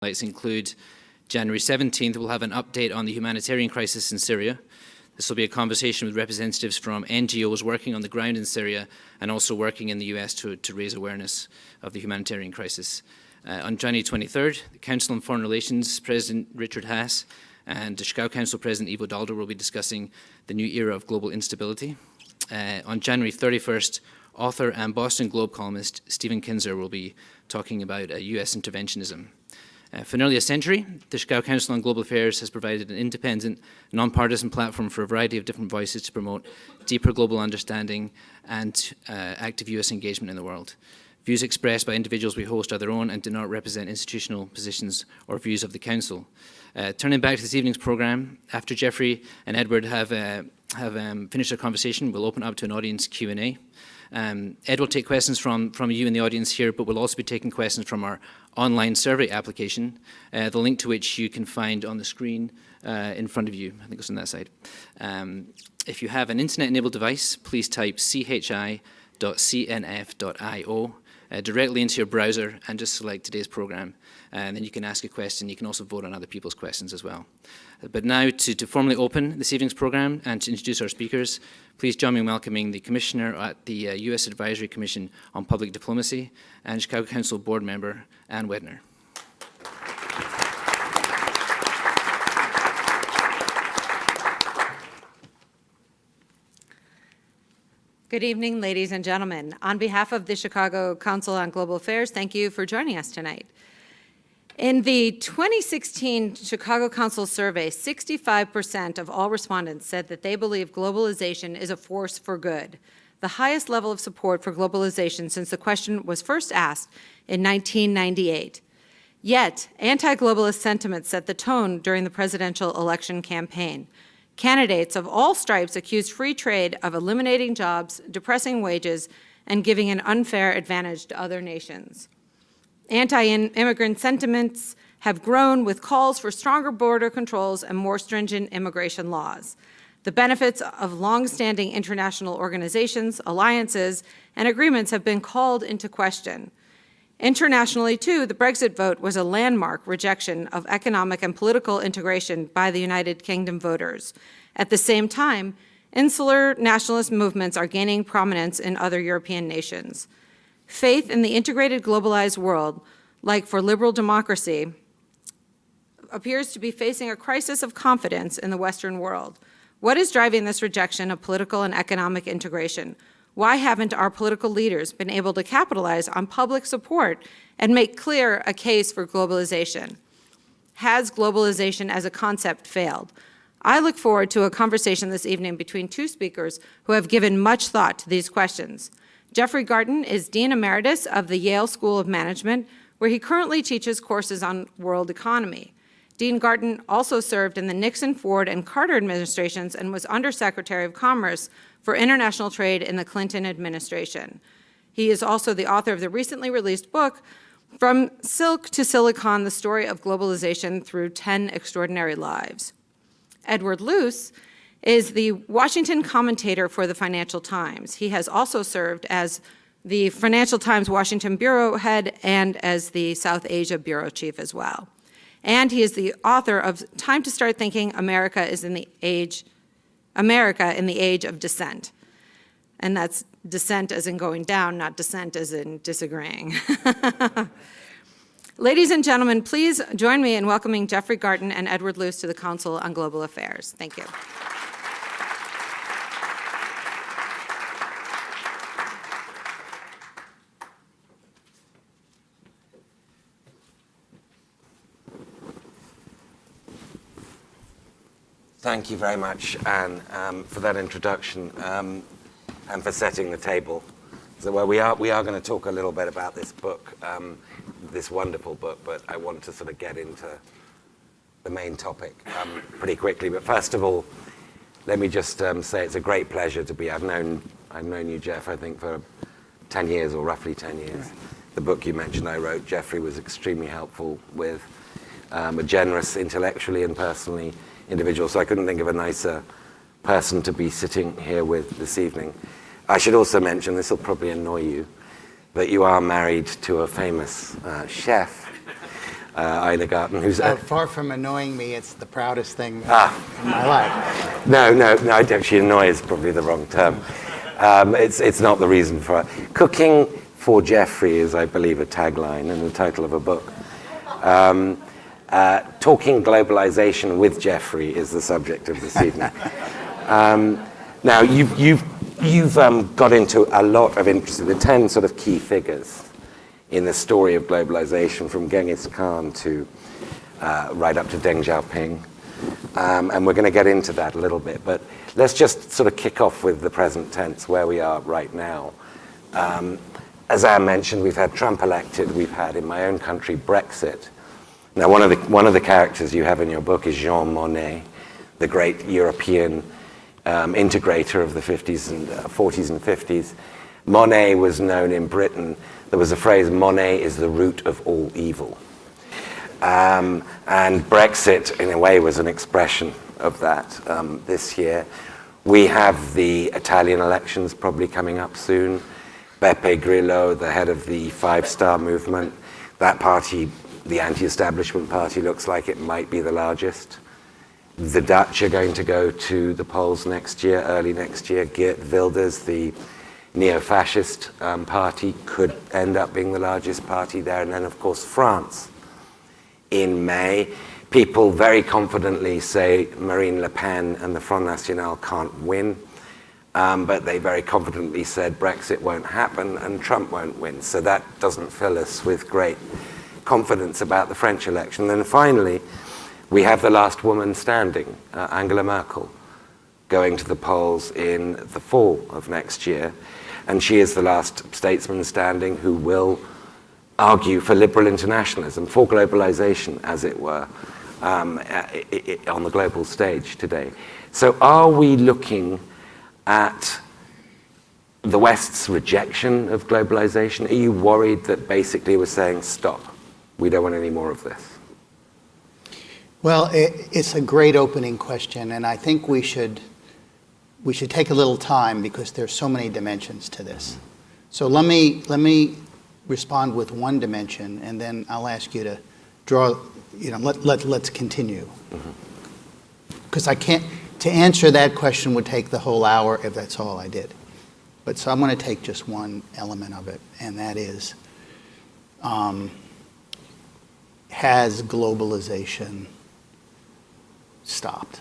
Highlights include January 17th, we'll have an update on the humanitarian crisis in Syria. This will be a conversation with representatives from NGOs working on the ground in Syria and also working in the US to raise awareness of the humanitarian crisis. On January 23rd, the Council on Foreign Relations President Richard Haass and the Chicago Council President Ivo Daalder will be discussing the new era of global instability. On January 31st, author and Boston Globe columnist Stephen Kinzer will be talking about US interventionism. For nearly a century, the Chicago Council on Global Affairs has provided an independent, non-partisan platform for a variety of different voices to promote deeper global understanding and active US engagement in the world. Views expressed by individuals we host are their own and do not represent institutional positions or views of the Council. Turning back to this evening's program, after Jeffrey and Edward have finished their conversation, we'll open up to an audience Q&A. Ed will take questions from you in the audience here, but we'll also be taking questions from our online survey application, the link to which you can find on the screen in front of you. I think it's on that side. If you have an internet-enabled device, please type chi.cnf.io directly into your browser and just select today's program. And then you can ask a question. You can also vote on other people's questions as well. But now to formally open this evening's program and to introduce our speakers, please join me in welcoming the Commissioner at the U.S. Advisory Commission on Public Diplomacy and Chicago Council Board Member, Ann Wedner. Good evening, ladies and gentlemen. On behalf of the Chicago Council on Global Affairs, thank you for joining us tonight. In the 2016 Chicago Council survey, 65% of all respondents said that they believe globalization is a force for good, the highest level of support for globalization since the question was first asked in 1998. Yet, anti-globalist sentiment set the tone during the presidential election campaign. Candidates of all stripes accused free trade of eliminating jobs, depressing wages, and giving an unfair advantage to other nations. Anti-immigrant sentiments have grown with calls for stronger border controls and more stringent immigration laws. The benefits of long-standing international organizations, alliances, and agreements have been called into question. Internationally, too, the Brexit vote was a landmark rejection of economic and political integration by the United Kingdom voters. At the same time, insular nationalist movements are gaining prominence in other European nations. Faith in the integrated globalized world, like for liberal democracy, appears to be facing a crisis of confidence in the Western world. What is driving this rejection of political and economic integration? Why haven't our political leaders been able to capitalize on public support and make clear a case for globalization? Has globalization as a concept failed? I look forward to a conversation this evening between two speakers who have given much thought to these questions. Jeffrey Garten is Dean Emeritus of the Yale School of Management, where he currently teaches courses on world economy. Dean Garten also served in the Nixon, Ford, and Carter administrations and was Undersecretary of Commerce for International Trade in the Clinton administration. He is also the author of the recently released book, From Silk to Silicon, The Story of Globalization Through 10 Extraordinary Lives. Edward Luce is the Washington commentator for the Financial Times. He has also served as the Financial Times Washington Bureau head and as the South Asia Bureau chief as well. And he is the author of Time to Start Thinking, America in the Age of Dissent. And that's dissent as in going down, not dissent as in disagreeing. Ladies and gentlemen, please join me in welcoming Jeffrey Garten and Edward Luce to the Council on Global Affairs. Thank you. Thank you very much, Anne, for that introduction and for setting the table. So we are going to talk a little bit about this book, this wonderful book, but I want to sort of get into the main topic pretty quickly. But first of all, let me just say it's a great pleasure to be. I've known you, Jeff, I think for 10 years or roughly 10 years. Right. The book you mentioned I wrote, Jeffrey was extremely helpful with, a generous intellectually and personally individual, so I couldn't think of a nicer person to be sitting here with this evening. I should also mention, this will probably annoy you, that you are married to a famous chef. Ina Garten, who's... Far from annoying me, it's the proudest thing in my life. No, actually annoy is probably the wrong term. It's not the reason for it. Cooking for Jeffrey is, I believe, a tagline and the title of a book. Talking globalization with Jeffrey is the subject of this evening. Now, you've got into a lot of interest in the 10 sort of key figures in the story of globalization, from Genghis Khan to right up to Deng Xiaoping. And we're going to get into that a little bit. But let's just sort of kick off with the present tense, where we are right now. As Anne mentioned, we've had Trump elected. We've had, in my own country, Brexit. Now, one of the characters you have in your book is Jean Monnet, the great European integrator of the 40s and 50s. Monnet was known in Britain. There was a phrase, Monnet is the root of all evil. And Brexit, in a way, was an expression of that this year. We have the Italian elections probably coming up soon. Beppe Grillo, the head of the Five Star Movement, that party, the anti-establishment party, looks like it might be the largest. The Dutch are going to go to the polls next year, early next year. Geert Wilders, the neo-fascist party, could end up being the largest party there. And then, of course, France in May. People very confidently say Marine Le Pen and the Front National can't win. But they very confidently said Brexit won't happen and Trump won't win. So that doesn't fill us with great confidence about the French election. Then finally, we have the last woman standing, Angela Merkel, going to the polls in the fall of next year. And she is the last statesman standing who will argue for liberal internationalism, for globalization, as it were, on the global stage today. So are we looking at the West's rejection of globalization? Are you worried that basically we're saying, stop, we don't want any more of this? Well, it's a great opening question, and I think we should take a little time because there's so many dimensions to this. So let me respond with one dimension, and then I'll ask you to draw. Let's continue. Because I can't. To answer that question would take the whole hour if that's all I did. But so I'm going to take just one element of it, and that is, has globalization stopped?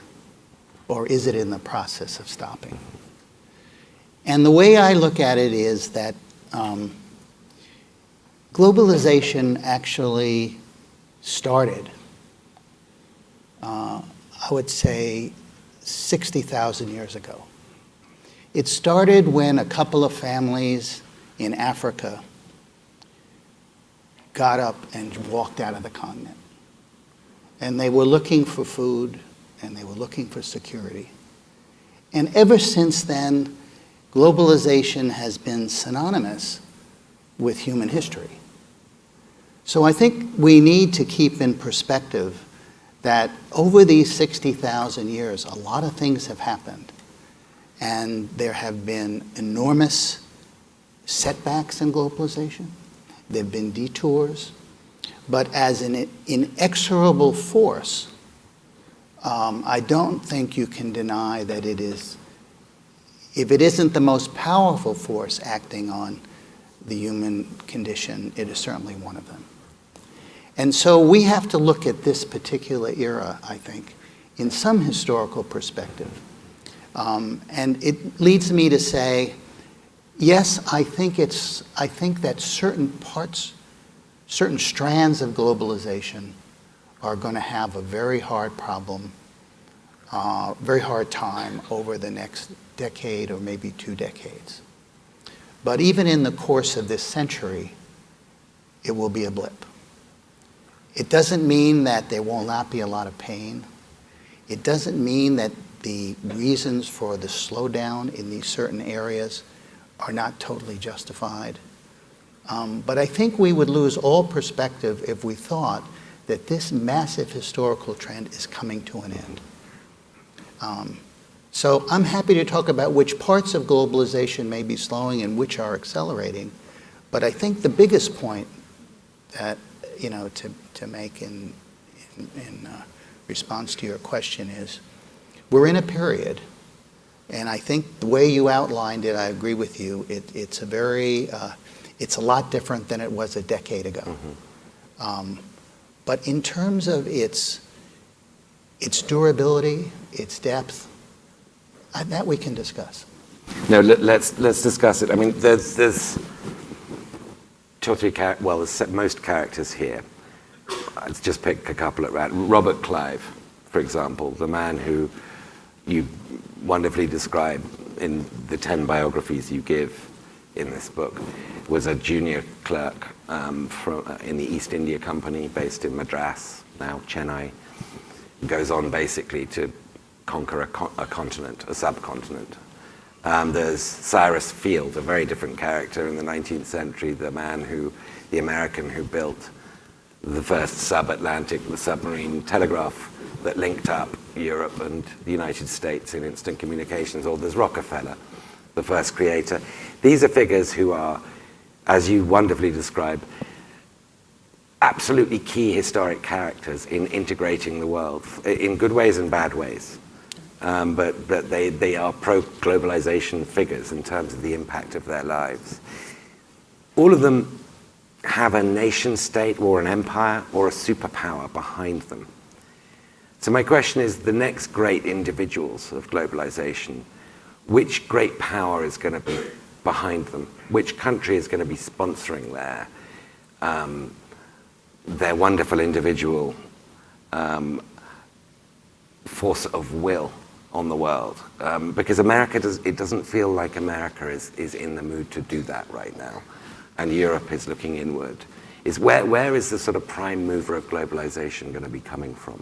Or is it in the process of stopping? And the way I look at it is that globalization actually started, I would say, 60,000 years ago. It started when a couple of families in Africa got up and walked out of the continent. And they were looking for food, and they were looking for security. And ever since then, globalization has been synonymous with human history. So I think we need to keep in perspective that over these 60,000 years, a lot of things have happened. And there have been enormous setbacks in globalization. There have been detours. But as an inexorable force, I don't think you can deny that it is, if it isn't the most powerful force acting on the human condition, it is certainly one of them. And so we have to look at this particular era, I think, in some historical perspective. And it leads me to say, yes, I think that certain parts, certain strands of globalization are going to have a very hard problem, very hard time over the next decade or maybe 2 decades. But even in the course of this century, it will be a blip. It doesn't mean that there will not be a lot of pain. It doesn't mean that the reasons for the slowdown in these certain areas are not totally justified. But I think we would lose all perspective if we thought that this massive historical trend is coming to an end. So I'm happy to talk about which parts of globalization may be slowing and which are accelerating. But I think the biggest point that to make in response to your question is, we're in a period, and I think the way you outlined it, I agree with you. It's a lot different than it was a decade ago. But in terms of its durability, its depth, that we can discuss. No, let's discuss it. I mean, there's two or three there's most characters here. Let's just pick a couple at random. Robert Clive, for example, the man who you wonderfully describe in the 10 biographies you give in this book, was a junior clerk in the East India Company based in Madras, now Chennai. Goes on basically to conquer a continent, a subcontinent. There's Cyrus Field, a very different character in the 19th century, the American who built the first sub-Atlantic, the submarine telegraph that linked up Europe and the United States in instant communications. Or there's Rockefeller, the first creator. These are figures who are, as you wonderfully describe, absolutely key historic characters in integrating the world, in good ways and bad ways. But they are pro-globalization figures in terms of the impact of their lives. All of them have a nation state or an empire or a superpower behind them. So my question is, the next great individuals of globalization, which great power is going to be behind them? Which country is going to be sponsoring their wonderful individual force of will on the world? Because America doesn't feel like America is in the mood to do that right now. And Europe is looking inward. Where is the sort of prime mover of globalization going to be coming from?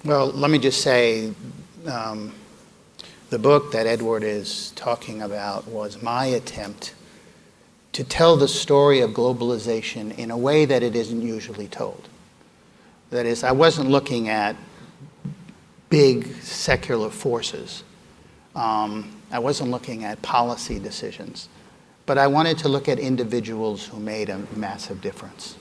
Well, let me just say, the book that Edward is talking about was my attempt to tell the story of globalization in a way that it isn't usually told. That is, I wasn't looking at big secular forces. I wasn't looking at policy decisions. But I wanted to look at individuals who made a massive difference.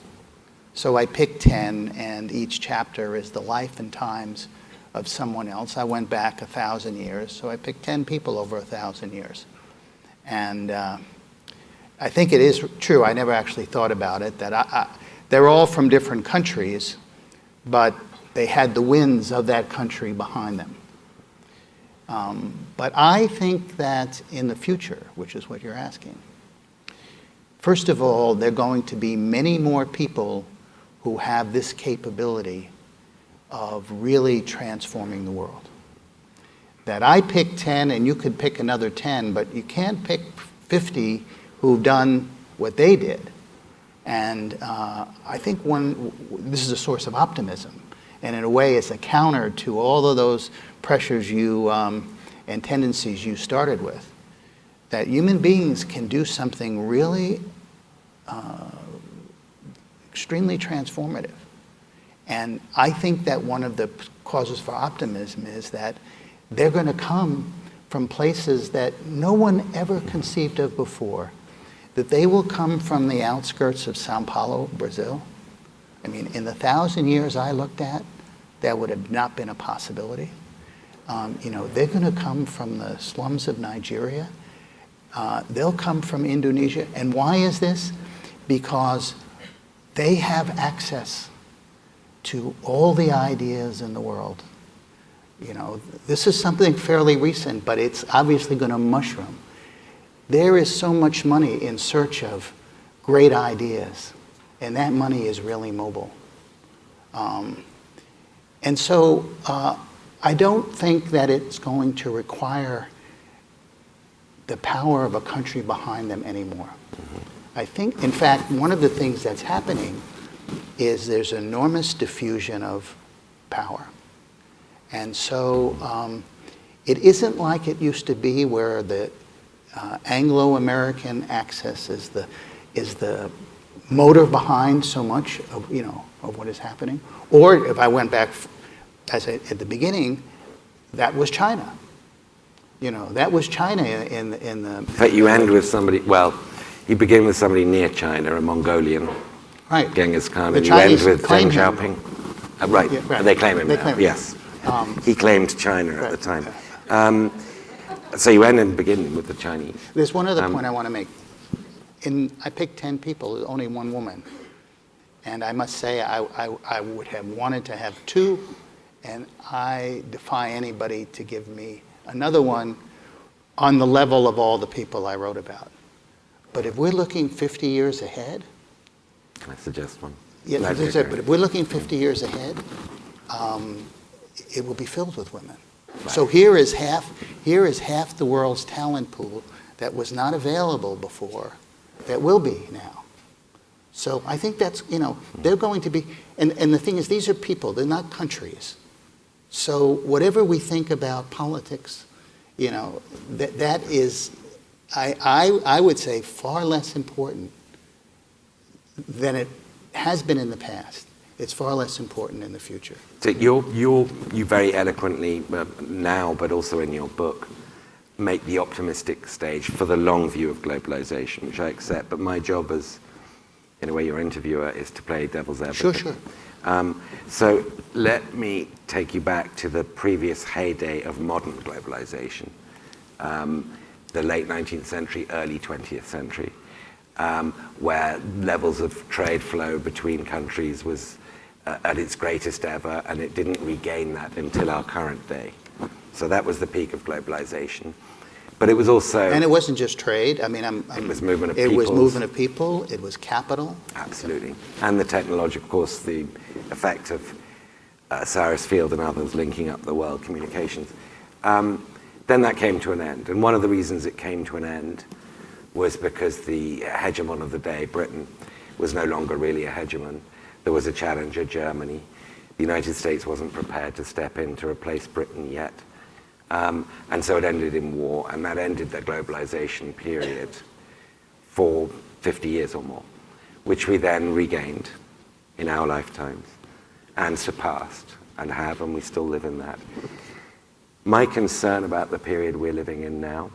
So I picked 10, and each chapter is the life and times of someone else. I went back 1,000 years, so I picked 10 people over 1,000 years. And I think it is true, I never actually thought about it, that they're all from different countries, but they had the winds of that country behind them. But I think that in the future, which is what you're asking, first of all, there are going to be many more people who have this capability of really transforming the world. That I picked 10, and you could pick another 10, but you can't pick 50 who've done what they did. And I think this is a source of optimism, and in a way it's a counter to all of those pressures and tendencies you started with, that human beings can do something really extremely transformative. And I think that one of the causes for optimism is that they're going to come from places that no one ever conceived of before, that they will come from the outskirts of Sao Paulo, Brazil. I mean, in the 1,000 years I looked at, that would have not been a possibility. They're going to come from the slums of Nigeria. They'll come from Indonesia. And why is this? Because they have access to all the ideas in the world. This is something fairly recent, but it's obviously going to mushroom. There is so much money in search of great ideas, and that money is really mobile. And so I don't think that it's going to require the power of a country behind them anymore. I think, in fact, one of the things that's happening is there's enormous diffusion of power. And so it isn't like it used to be where the Anglo-American access is the motor behind so much of what is happening. Or if I went back at the beginning, that was China. That was China in the. But you end with somebody. Well, You begin with somebody near China, a Mongolian, Right. Genghis Khan, The and you end Chinese with claim Deng him. Xiaoping. Right. Yeah, right. They claim him They now, claim him. yes. He claimed China at the time. So you end and begin with the Chinese. There's one other point I want to make. I picked 10 people, only one woman. And I must say, I would have wanted to have 2, and I defy anybody to give me another one on the level of all the people I wrote about. But if we're looking 50 years ahead, Can I suggest one? yeah, No, as I said, but if we're looking 50 years ahead, it will be filled with women. So here is half the world's talent pool that was not available before, that will be now. So I think that's, they're going to be, and the thing is, these are people, they're not countries. So whatever we think about politics, that is, I would say, far less important than it has been in the past. It's far less important in the future. So you very eloquently now, but also in your book, make the optimistic stage for the long view of globalization, which I accept. But my job as, in a way, your interviewer is to play devil's advocate. Sure. So let me take you back to the previous heyday of modern globalization, the late 19th century, early 20th century, where levels of trade flow between countries was at its greatest ever, and it didn't regain that until our current day. So that was the peak of globalization. But it was also... And it wasn't just trade. I mean, it was movement of It peoples. was movement of people. It was capital. Absolutely. And the technology, of course, the effect of Cyrus Field and others linking up the world communications. Then that came to an end. And one of the reasons it came to an end was because the hegemon of the day, Britain, was no longer really a hegemon. There was a challenger, Germany. The United States wasn't prepared to step in to replace Britain yet. And so it ended in war, and that ended the globalization period for 50 years or more, which we then regained in our lifetimes and surpassed and we still live in that. My concern about the period we're living in now,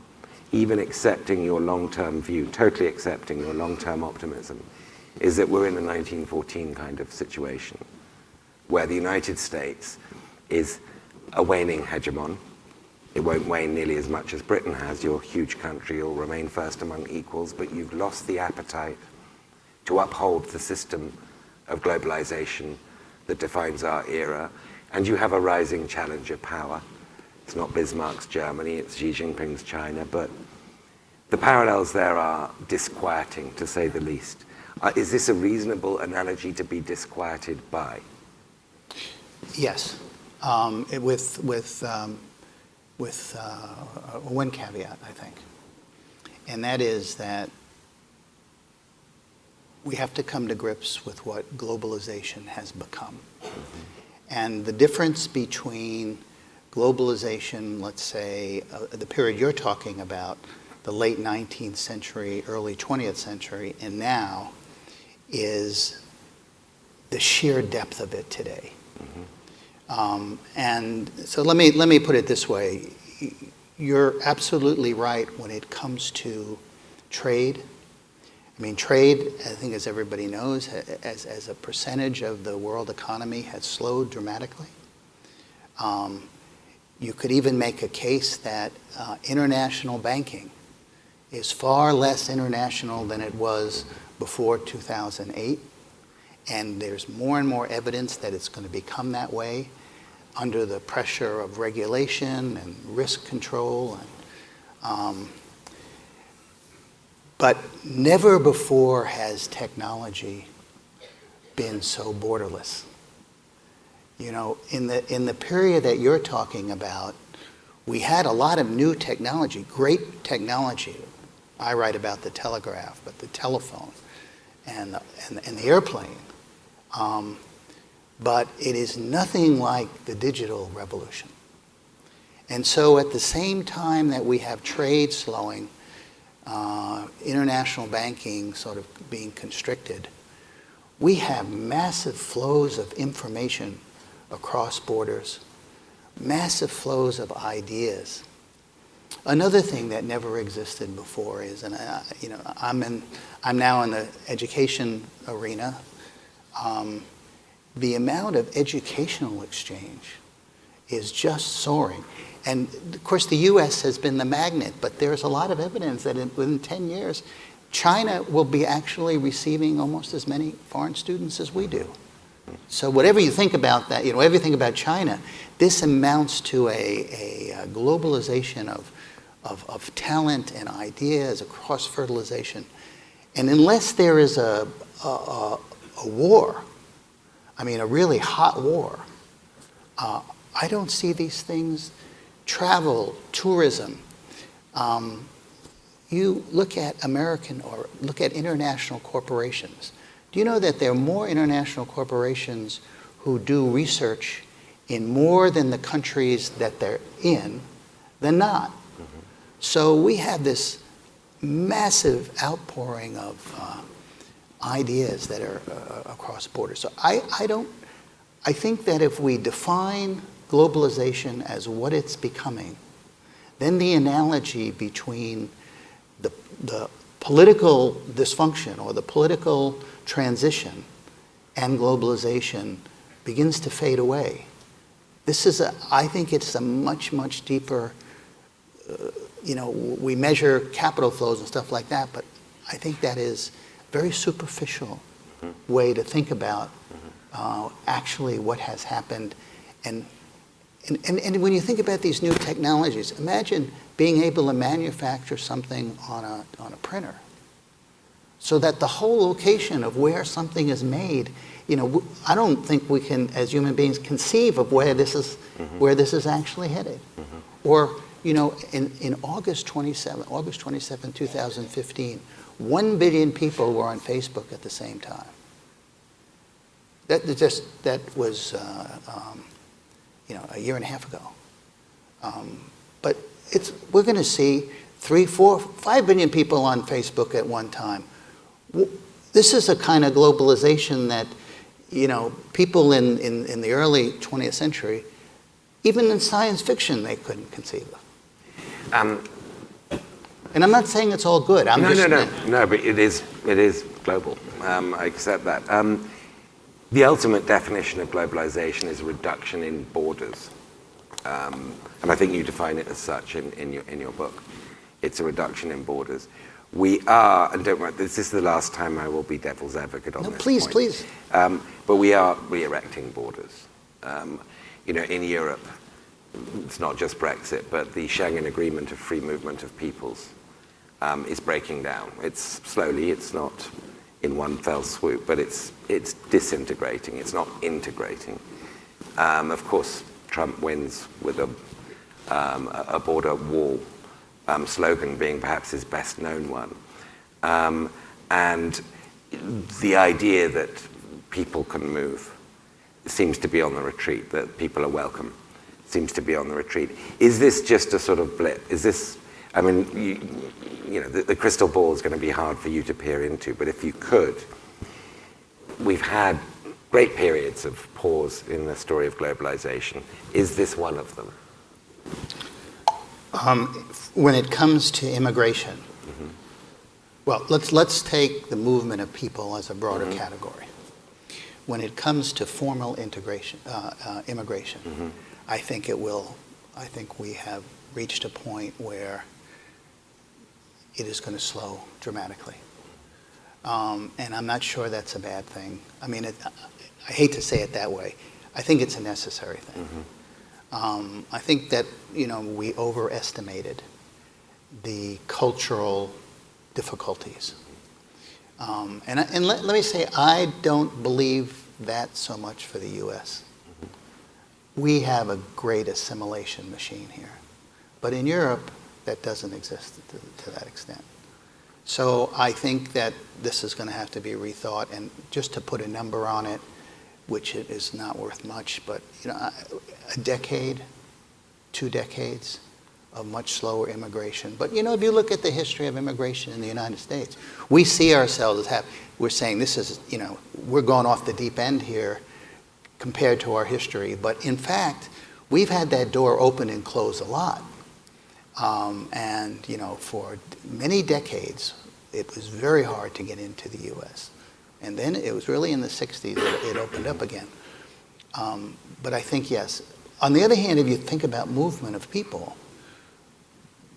even accepting your long-term view, totally accepting your long-term optimism, is that we're in a 1914 kind of situation where the United States is a waning hegemon. It won't wane nearly as much as Britain has. You're a huge country. You'll remain first among equals, but you've lost the appetite to uphold the system of globalization that defines our era. And you have a rising challenger power. It's not Bismarck's Germany, it's Xi Jinping's China, but the parallels there are disquieting, to say the least. Is this a reasonable analogy to be disquieted by? Yes, with one caveat, I think, and that is that we have to come to grips with what globalization has become. And the difference between globalization, let's say, the period you're talking about, the late 19th century, early 20th century, and now, is the sheer depth of it today. And so let me put it this way. You're absolutely right when it comes to trade. I mean, trade, I think as everybody knows, as a percentage of the world economy has slowed dramatically. You could even make a case that international banking is far less international than it was before 2008. And there's more and more evidence that it's going to become that way under the pressure of regulation and risk control. But never before has technology been so borderless. You know, in the period that you're talking about, we had a lot of new technology, great technology. I write about the telegraph, but the telephone and the airplane. But it is nothing like the digital revolution. And so at the same time that we have trade slowing, international banking sort of being constricted, we have massive flows of information across borders, massive flows of ideas. Another thing that never existed before is, and I'm now in the education arena. The amount of educational exchange is just soaring. And of course, the U.S. has been the magnet, but there's a lot of evidence that within 10 years, China will be actually receiving almost as many foreign students as we do. So whatever you think about that, everything about China, this amounts to a globalization of talent and ideas, a cross-fertilization. And unless there is a war, a really hot war, I don't see these things. Travel, tourism. You look at American or look at international corporations. Do you know that there are more international corporations who do research in more than the countries that they're in than not? Mm-hmm. So we have this massive outpouring of ideas that are across borders. So I think that if we define globalization as what it's becoming, then the analogy between the political dysfunction or the political transition and globalization begins to fade away. I think it's a much, much deeper, we measure capital flows and stuff like that, but I think that is a very superficial way to think about actually what has happened. And when you think about these new technologies, imagine being able to manufacture something on a printer, so that the whole location of where something is made, I don't think we can, as human beings, conceive of where this is actually headed. Mm-hmm. Or, in August 27, 2015, 1 billion people were on Facebook at the same time. That was a year and a half ago. But we're going to see 3, 4, 5 billion people on Facebook at one time. This is a kind of globalization that, people in the early 20th century, even in science fiction, they couldn't conceive of. And I'm not saying it's all good. No, but it is global. I accept that. The ultimate definition of globalization is a reduction in borders. And I think you define it as such in your book. It's a reduction in borders. We are, and don't worry, this is the last time I will be devil's advocate on this point. Please. But we are re-erecting borders. In Europe, it's not just Brexit, but the Schengen Agreement of free movement of peoples is breaking down. It's slowly, it's not in one fell swoop, but it's disintegrating, it's not integrating. Of course, Trump wins with a border wall slogan being perhaps his best known one. And the idea that people can move seems to be on the retreat, that people are welcome seems to be on the retreat. Is this just a sort of blip? Is this, the crystal ball is going to be hard for you to peer into, but if you could, we've had great periods of pause in the story of globalization. Is this one of them? When it comes to immigration, mm-hmm. Well, let's take the movement of people as a broader mm-hmm. category. When it comes to formal immigration, mm-hmm. I think we have reached a point where it is going to slow dramatically. And I'm not sure that's a bad thing. I hate to say it that way. I think it's a necessary thing. Mm-hmm. I think that, we overestimated the cultural difficulties. And let me say, I don't believe that so much for the U.S. Mm-hmm. We have a great assimilation machine here. But in Europe, that doesn't exist to that extent. So I think that this is going to have to be rethought. And just to put a number on it, which it is not worth much, but a decade, 2 decades of much slower immigration. But if you look at the history of immigration in the United States, we see ourselves as we're saying this is, we're going off the deep end here compared to our history. But in fact, we've had that door open and close a lot. And, for many decades, it was very hard to get into the U.S. And then it was really in the 60s that it opened up again. But I think, yes. On the other hand, if you think about movement of people,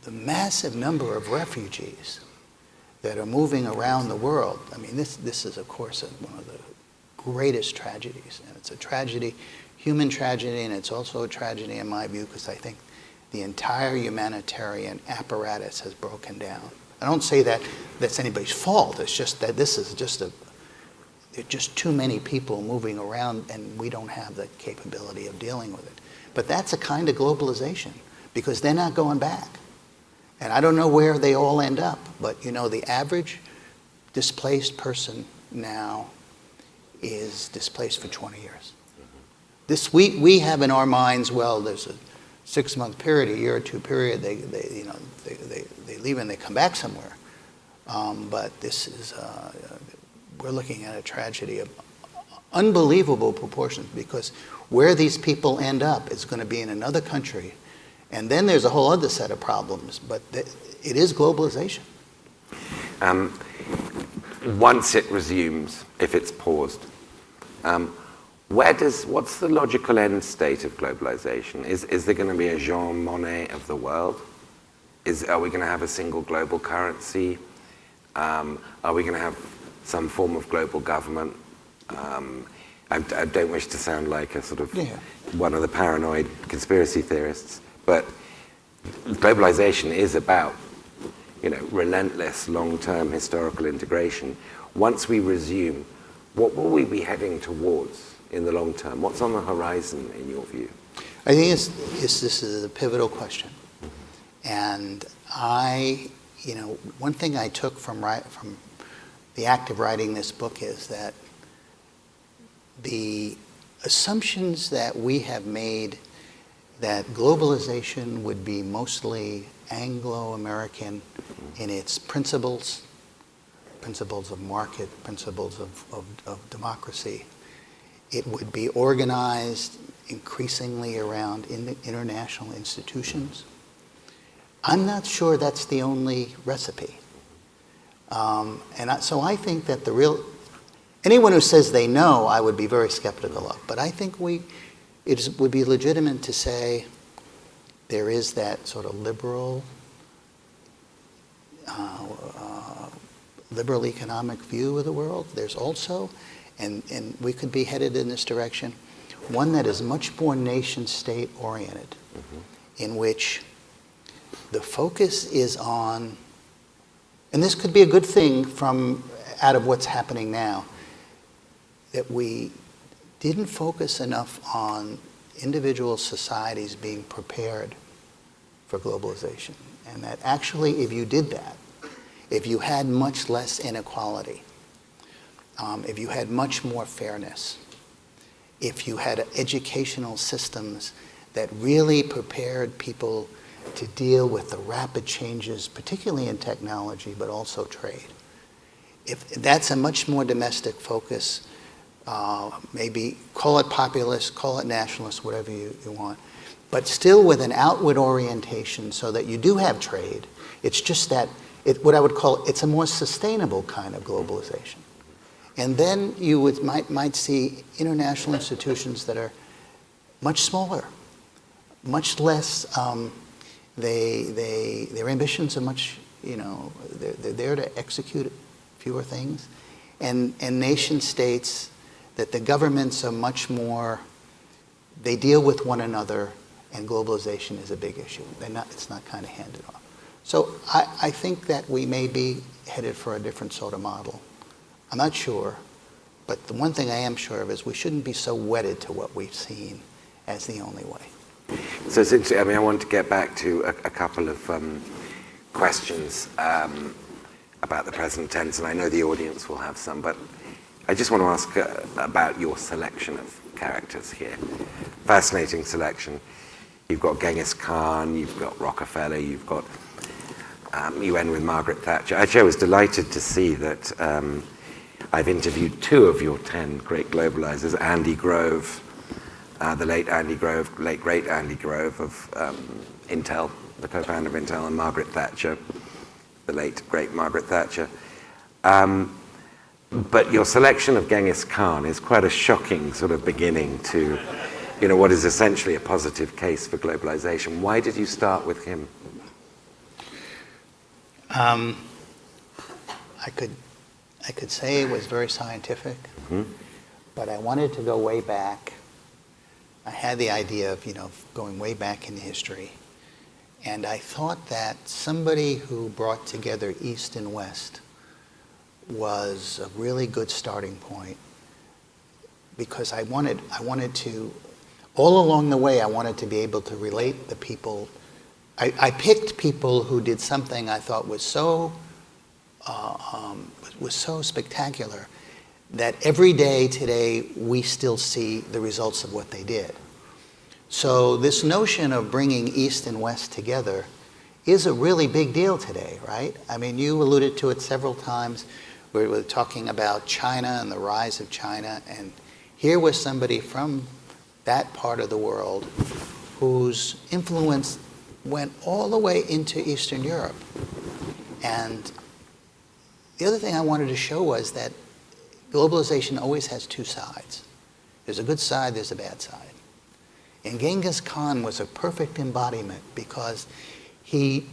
the massive number of refugees that are moving around the world, I mean, this is, of course, one of the greatest tragedies. And it's a tragedy, human tragedy, and it's also a tragedy in my view, because I think the entire humanitarian apparatus has broken down. I don't say that that's anybody's fault. It's just that this is just there's just too many people moving around, and we don't have the capability of dealing with it. But that's a kind of globalization, because they're not going back. And I don't know where they all end up, but the average displaced person now is displaced for 20 years. We have in our minds, well, there's a 6-month period, a year or two period, they leave and they come back somewhere. But this is, we're looking at a tragedy of unbelievable proportions, because where these people end up is going to be in another country. And then there's a whole other set of problems, but it is globalization. Once it resumes, if it's paused, what's the logical end state of globalization? Is there going to be a Jean Monnet of the world? Are we going to have a single global currency? Are we going to have some form of global government? I don't wish to sound like a sort of one of the paranoid conspiracy theorists, but globalization is about relentless long-term historical integration. Once we resume, what will we be heading towards in the long term? What's on the horizon in your view? I think this is a pivotal question. And one thing I took from the act of writing this book is that the assumptions that we have made that globalization would be mostly Anglo-American in its principles of market, principles of democracy. It would be organized increasingly around international institutions. I'm not sure that's the only recipe. So I think that anyone who says they know, I would be very skeptical of. But I think it would be legitimate to say there is that sort of liberal economic view of the world. There's also, and we could be headed in this direction, one that is much more nation-state oriented, in which the focus is on, and this could be a good thing out of what's happening now, that we didn't focus enough on individual societies being prepared for globalization. And that actually, if you did that, if you had much less inequality, if you had much more fairness, if you had educational systems that really prepared people to deal with the rapid changes, particularly in technology, but also trade. If that's a much more domestic focus, maybe call it populist, call it nationalist, whatever you want, but still with an outward orientation so that you do have trade. It's just that, what I would call, it's a more sustainable kind of globalization. And then you might see international institutions that are much smaller, much less, their ambitions are much, they're there to execute fewer things. And nation states, that the governments are much more, they deal with one another, and globalization is a big issue. It's not kind of handed off. So I think that we may be headed for a different sort of model. I'm not sure, but the one thing I am sure of is we shouldn't be so wedded to what we've seen as the only way. So it's interesting. I want to get back to a couple of questions about the present tense, and I know the audience will have some, but I just want to ask about your selection of characters here. Fascinating selection. You've got Genghis Khan, you've got Rockefeller, you've got, you end with Margaret Thatcher. Actually, I was delighted to see that I've interviewed 2 of your 10 great globalizers, Andy Grove, the late great Andy Grove of Intel, the co-founder of Intel, and Margaret Thatcher, the late, great Margaret Thatcher. But your selection of Genghis Khan is quite a shocking sort of beginning to, what is essentially a positive case for globalization. Why did you start with him? I could say it was very scientific, but I wanted to go way back. I had the idea of, going way back in history. And I thought that somebody who brought together East and West was a really good starting point, because I wanted to, all along the way, I wanted to be able to relate the people. I picked people who did something I thought was so spectacular that every day today we still see the results of what they did. So this notion of bringing East and West together is a really big deal today, right? I mean, you alluded to it several times. We were talking about China and the rise of China, and here was somebody from that part of the world whose influence went all the way into Eastern Europe. And the other thing I wanted to show was that globalization always has two sides. There's a good side, there's a bad side. And Genghis Khan was a perfect embodiment, because he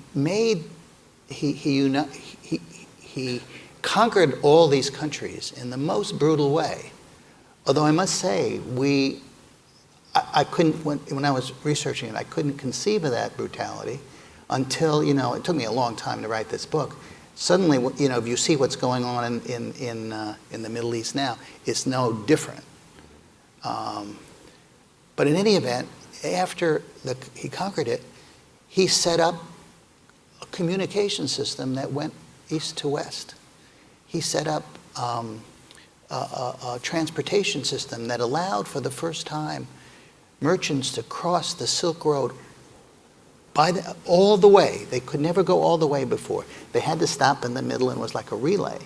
conquered all these countries in the most brutal way. Although I must say, I couldn't, when I was researching it, I couldn't conceive of that brutality until, it took me a long time to write this book. Suddenly, if you see what's going on in the Middle East now, it's no different. But in any event, after he conquered it, he set up a communication system that went east to west. He set up a transportation system that allowed, for the first time, merchants to cross the Silk Road all the way. They could never go all the way before. They had to stop in the middle, and it was like a relay.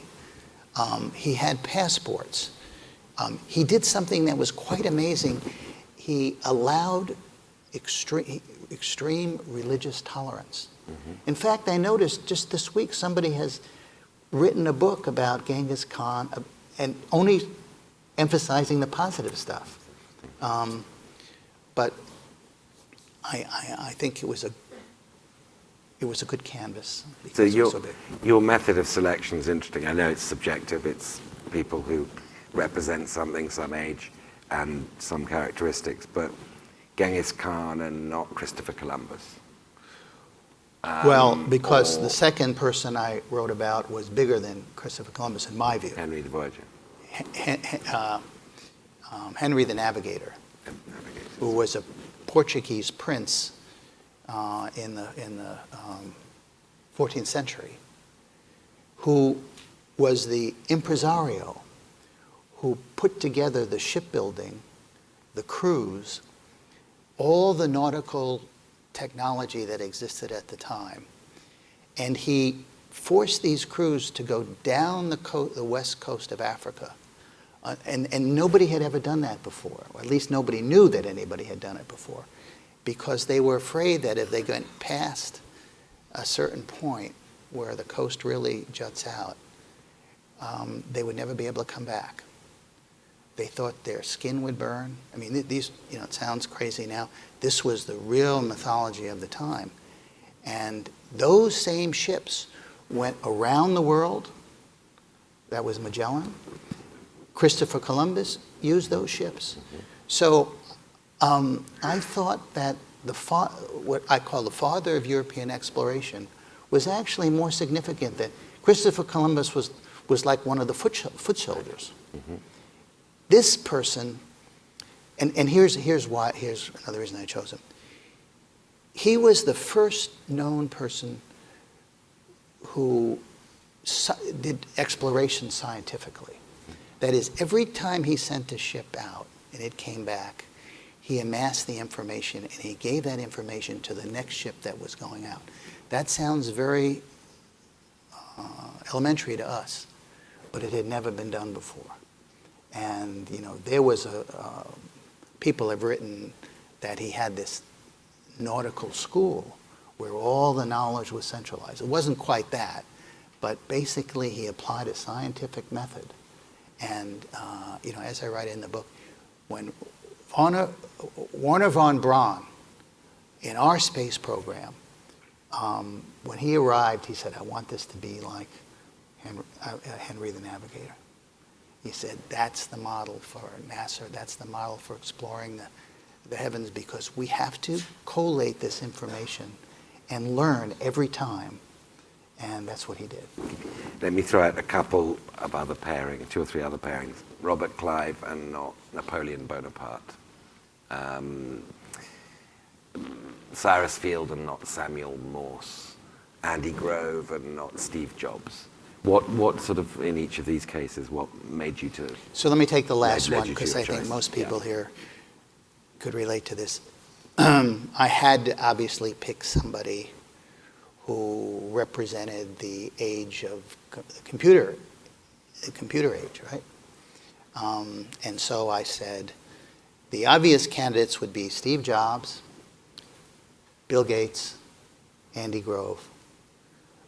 He had passports. He did something that was quite amazing. He allowed extreme religious tolerance. In fact, I noticed just this week somebody has written a book about Genghis Khan and only emphasizing the positive stuff. But I think it was a good canvas. So It was so big. your method of selection is interesting. I know it's subjective. It's people who represent something, some age, and some characteristics, but Genghis Khan and not Christopher Columbus. Well, because the second person I wrote about was bigger than Christopher Columbus, in my view. Henry the Voyager. Henry the Navigator, who was a Portuguese prince in the 14th century, who was the impresario who put together the shipbuilding, the cruise, all the nautical technology that existed at the time. And he forced these crews to go down the west coast of Africa. And nobody had ever done that before, or at least nobody knew that anybody had done it before, because they were afraid that if they went past a certain point where the coast really juts out, they would never be able to come back. They thought their skin would burn. I mean, it sounds crazy now. This was the real mythology of the time. And those same ships went around the world. That was Magellan. Christopher Columbus used those ships. So I thought that what I call the father of European exploration was actually more significant. That Christopher Columbus was like one of the foot soldiers. This person, and here's another reason I chose him. He was the first known person who did exploration scientifically. That is, every time he sent a ship out and it came back, he amassed the information and he gave that information to the next ship that was going out. That sounds very elementary to us, but it had never been done before. And, there was people have written that he had this nautical school where all the knowledge was centralized. It wasn't quite that, but basically he applied a scientific method. And, as I write in the book, when Wernher von Braun, in our space program, when he arrived, he said, I want this to be like Henry the Navigator. He said, that's the model for NASA, that's the model for exploring the heavens, because we have to collate this information and learn every time. And that's what he did. Let me throw out a couple of other pairings, 2 or 3 other pairings. Robert Clive and not Napoleon Bonaparte. Cyrus Field and not Samuel Morse. Andy Grove and not Steve Jobs. What sort of, in each of these cases, what made you to... So let me take the last led one, you to because your I think choice. most people Yeah. here could relate to this. I had to obviously pick somebody who represented the age of the computer age, right? And so I said, the obvious candidates would be Steve Jobs, Bill Gates, Andy Grove.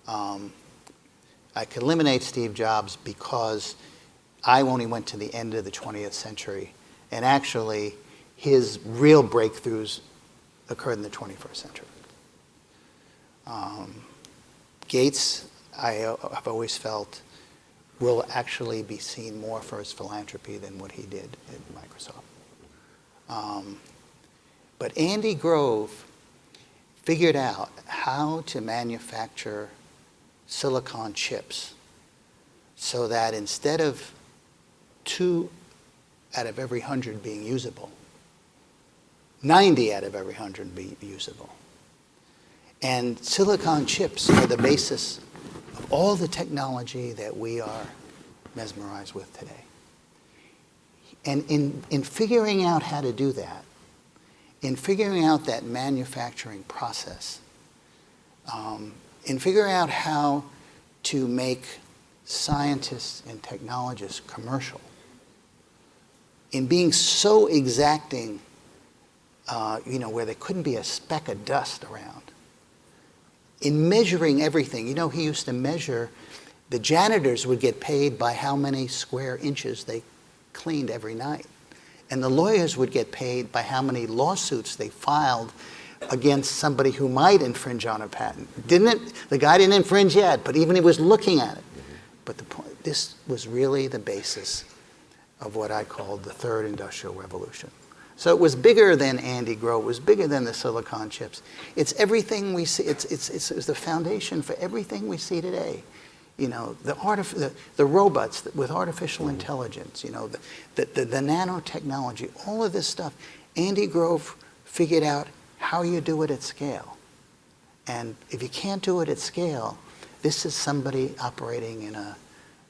I could eliminate Steve Jobs because I only went to the end of the 20th century, and actually his real breakthroughs occurred in the 21st century. Gates, I have always felt, will actually be seen more for his philanthropy than what he did at Microsoft. But Andy Grove figured out how to manufacture silicon chips so that instead of 2 out of every 100 being usable, 90 out of every 100 be usable. And silicon chips are the basis of all the technology that we are mesmerized with today. And in figuring out how to do that, in figuring out that manufacturing process, in figuring out how to make scientists and technologists commercial, in being so exacting, where there couldn't be a speck of dust around, in measuring everything. He used to measure, the janitors would get paid by how many square inches they cleaned every night. And the lawyers would get paid by how many lawsuits they filed against somebody who might infringe on a patent. The guy didn't infringe yet, but even he was looking at it. But the point, this was really the basis of what I called the third industrial revolution. So it was bigger than Andy Grove, it was bigger than the silicon chips. It's everything we see, it's the foundation for everything we see today. The robots with artificial intelligence, the nanotechnology, all of this stuff. Andy Grove figured out how you do it at scale. And if you can't do it at scale, this is somebody operating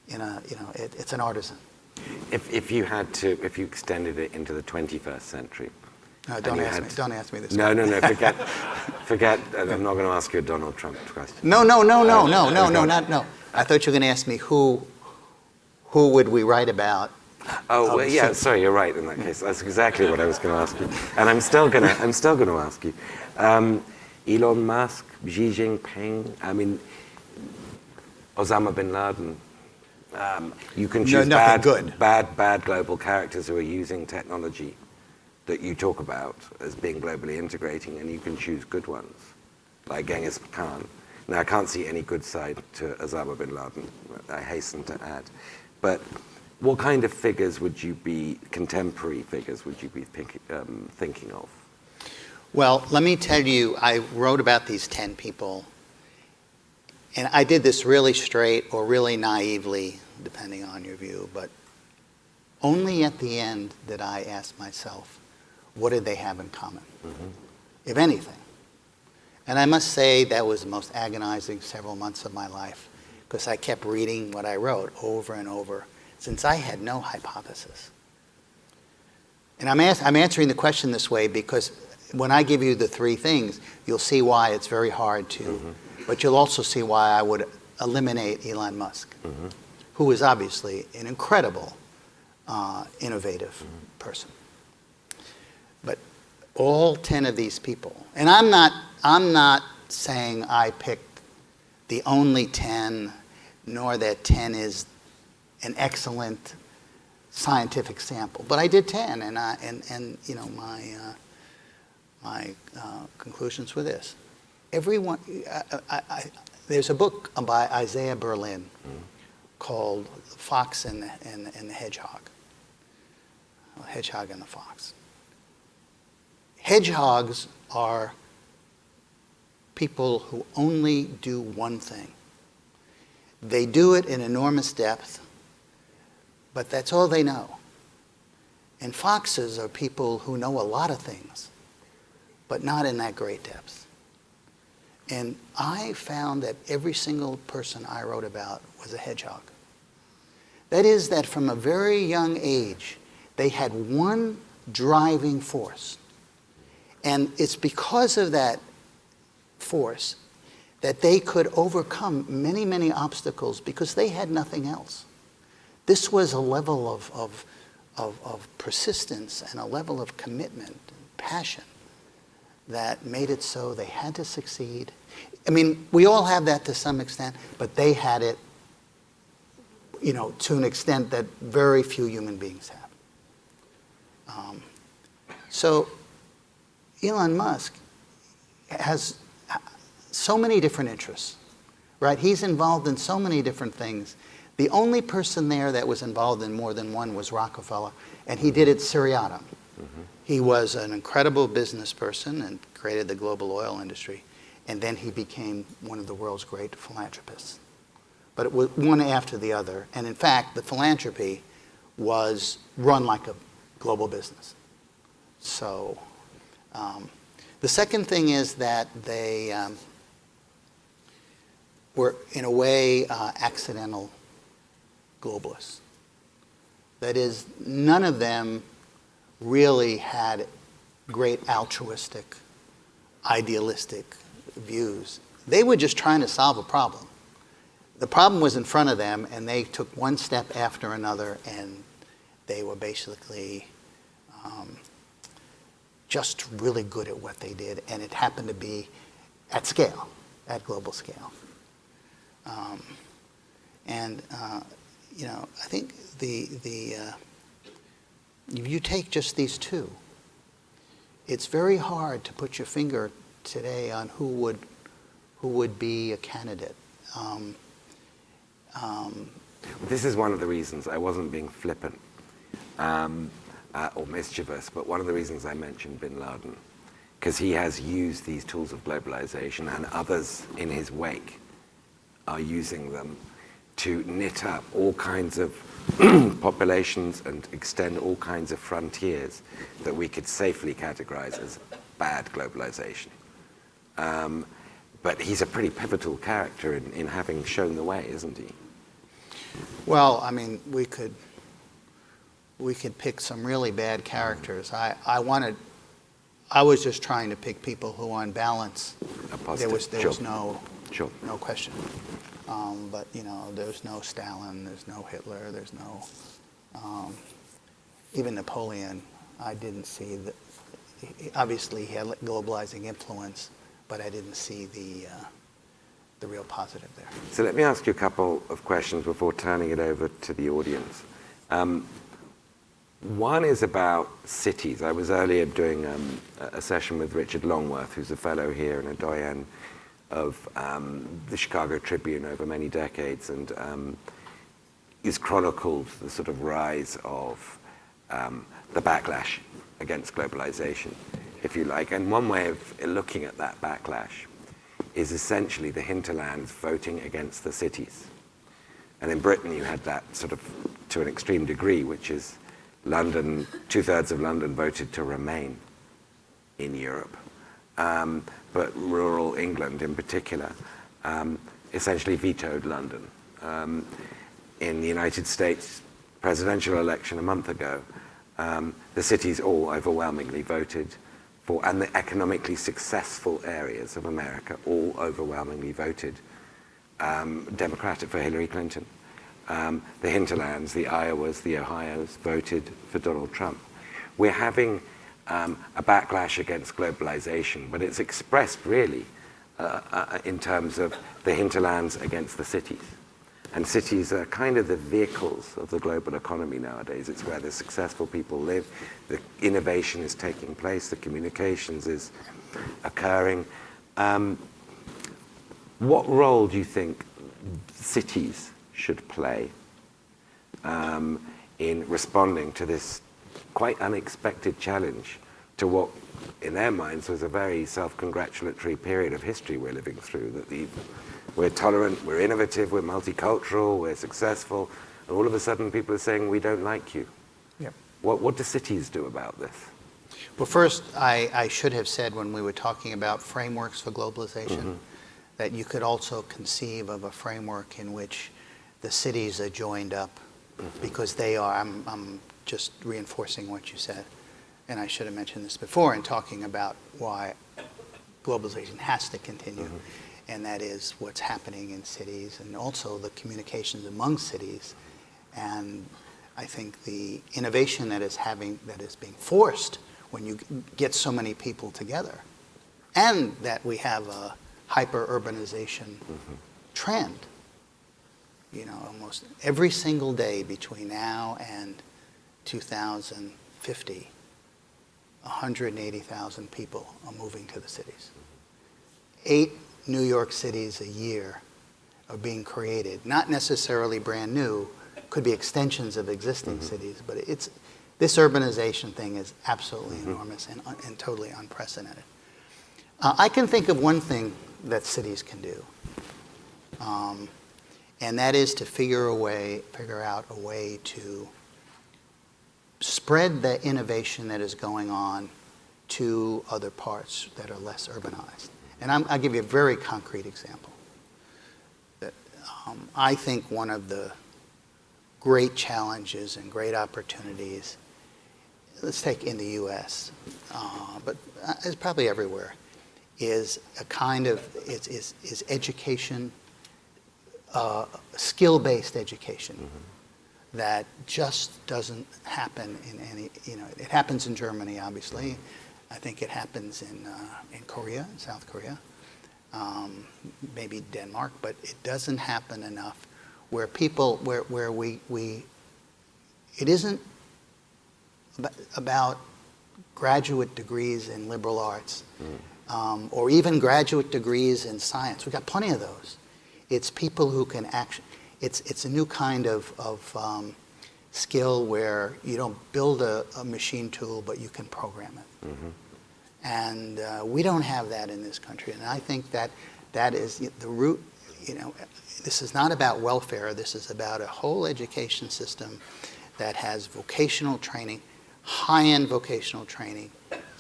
it's an artisan. If you extended it into the 21st century. No, don't ask me this. No, forget. I'm not going to ask you a Donald Trump question. No, not. I thought you were going to ask me who would we write about. Oh, well, yeah. Sorry, you're right. In that case, that's exactly what I was going to ask you, and I'm still going to ask you. Elon Musk, Xi Jinping. I mean, Osama bin Laden. You can choose bad global characters who are using technology that you talk about as being globally integrating, and you can choose good ones, like Genghis Khan. Now, I can't see any good side to Osama bin Laden, I hasten to add. But what kind of figures contemporary figures would you be thinking of? Well, let me tell you, I wrote about these 10 people, and I did this really straight or really naively, depending on your view, but only at the end did I ask myself, what did they have in common, if anything? And I must say that was the most agonizing several months of my life, because I kept reading what I wrote over and over, since I had no hypothesis. And I'm answering the question this way because when I give you the 3 things, you'll see why it's very hard to, but you'll also see why I would eliminate Elon Musk, who is obviously an incredible, innovative person. But all 10 of these people, and I'm not saying I picked the only 10, nor that 10 is an excellent scientific sample. But I did 10, and you know, my conclusions were this. Everyone, there's a book by Isaiah Berlin called Fox and the Hedgehog. The Hedgehog and the Fox. Hedgehogs are people who only do one thing. They do it in enormous depth, but that's all they know. And foxes are people who know a lot of things, but not in that great depth. And I found that every single person I wrote about was a hedgehog. That is, that from a very young age, they had one driving force. And it's because of that force that they could overcome many, many obstacles because they had nothing else. This was a level of persistence and a level of commitment and passion that made it so they had to succeed. I mean, we all have that to some extent, but they had it, you know, to an extent that very few human beings have. So Elon Musk has so many different interests, right? He's involved in so many different things. The only person there that was involved in more than one was Rockefeller, and he did it seriatim. He was an incredible business person and created the global oil industry, and then he became one of the world's great philanthropists. But it was one after the other, and in fact, the philanthropy was run like a global business. So the second thing is that they were, in a way, accidental globalists. That is, none of them really had great altruistic, idealistic views. They were just trying to solve a problem. The problem was in front of them, and they took one step after another, and they were basically just really good at what they did, and it happened to be at scale, at global scale. You know, I think if you take just these two, it's very hard to put your finger today on who would be a candidate. This is one of the reasons I wasn't being flippant or mischievous, but one of the reasons I mentioned bin Laden, because he has used these tools of globalization, and others in his wake are using them to knit up all kinds of populations and extend all kinds of frontiers that we could safely categorize as bad globalization. But he's a pretty pivotal character in having shown the way, isn't he? Well, I mean, we could pick some really bad characters. I was just trying to pick people who, on balance, there was no question. But you know, there's no Stalin, there's no Hitler, there's no even Napoleon. I didn't see that. Obviously, he had globalizing influence, but I didn't see the real positive there. So let me ask you a couple of questions before turning it over to the audience. One is about cities. I was earlier doing a session with Richard Longworth, who's a fellow here and a doyen of the Chicago Tribune over many decades, and he's chronicled the sort of rise of the backlash against globalization, if you like. And one way of looking at that backlash is essentially the hinterlands voting against the cities. And in Britain, you had that sort of to an extreme degree, which is London, 2/3 of London voted to remain in Europe. But rural England in particular essentially vetoed London. In the United States presidential election a month ago, the cities all overwhelmingly voted for, and the economically successful areas of America all overwhelmingly voted Democratic for Hillary Clinton. The hinterlands, the Iowas, the Ohios voted for Donald Trump. We're having a backlash against globalization, but it's expressed really in terms of the hinterlands against the cities. And cities are kind of the vehicles of the global economy nowadays. It's where the successful people live, the innovation is taking place, the communications is occurring. What role do you think cities should play in responding to this quite unexpected challenge to what, in their minds, was a very self-congratulatory period of history we're living through, that we're tolerant, we're innovative, we're multicultural, we're successful, and all of a sudden people are saying, we don't like you. Yep. What do cities do about this? Well, first, I should have said when we were talking about frameworks for globalization, that you could also conceive of a framework in which the cities are joined up, because they are, I'm just reinforcing what you said, and I should have mentioned this before in talking about why globalization has to continue, and that is what's happening in cities and also the communications among cities. And I think the innovation that is being forced when you get so many people together, and that we have a hyper-urbanization trend. You know, almost every single day between now and 2050, 180,000 people are moving to the cities. 8 New York cities a year are being created, not necessarily brand new, could be extensions of existing cities, but this urbanization thing is absolutely enormous and totally unprecedented. I can think of one thing that cities can do, and that is to figure out a way to spread the innovation that is going on to other parts that are less urbanized. And I'll give you a very concrete example. That I think one of the great challenges and great opportunities, let's take in the U.S., but it's probably everywhere, is a kind of, is education, skill-based education that just doesn't happen in any, it happens in Germany, obviously. I think it happens in Korea, in South Korea, maybe Denmark, but it doesn't happen enough where people, where we it isn't about graduate degrees in liberal arts, or even graduate degrees in science. We've got plenty of those. It's people who can actually, it's a new kind of skill where you don't build a machine tool, but you can program it. And we don't have that in this country. And I think that is the root, this is not about welfare. This is about a whole education system that has vocational training, high-end vocational training,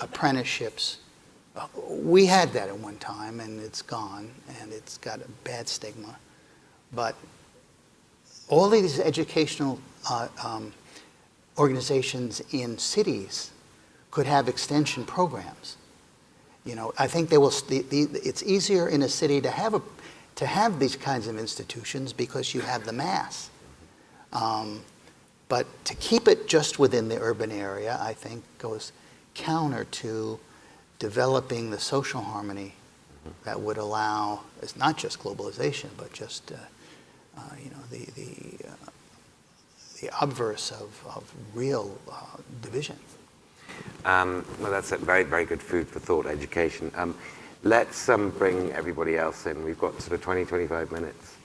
apprenticeships. We had that at one time, and it's gone, and it's got a bad stigma. But all these educational organizations in cities could have extension programs. I think they will. It's easier in a city to have these kinds of institutions because you have the mass. But to keep it just within the urban area, I think, goes counter to developing the social harmony that would allow, it's not just globalization, but just the obverse of real division. Well, that's a very, very good food for thought, education. Let's bring everybody else in. We've got sort of 20, 25 minutes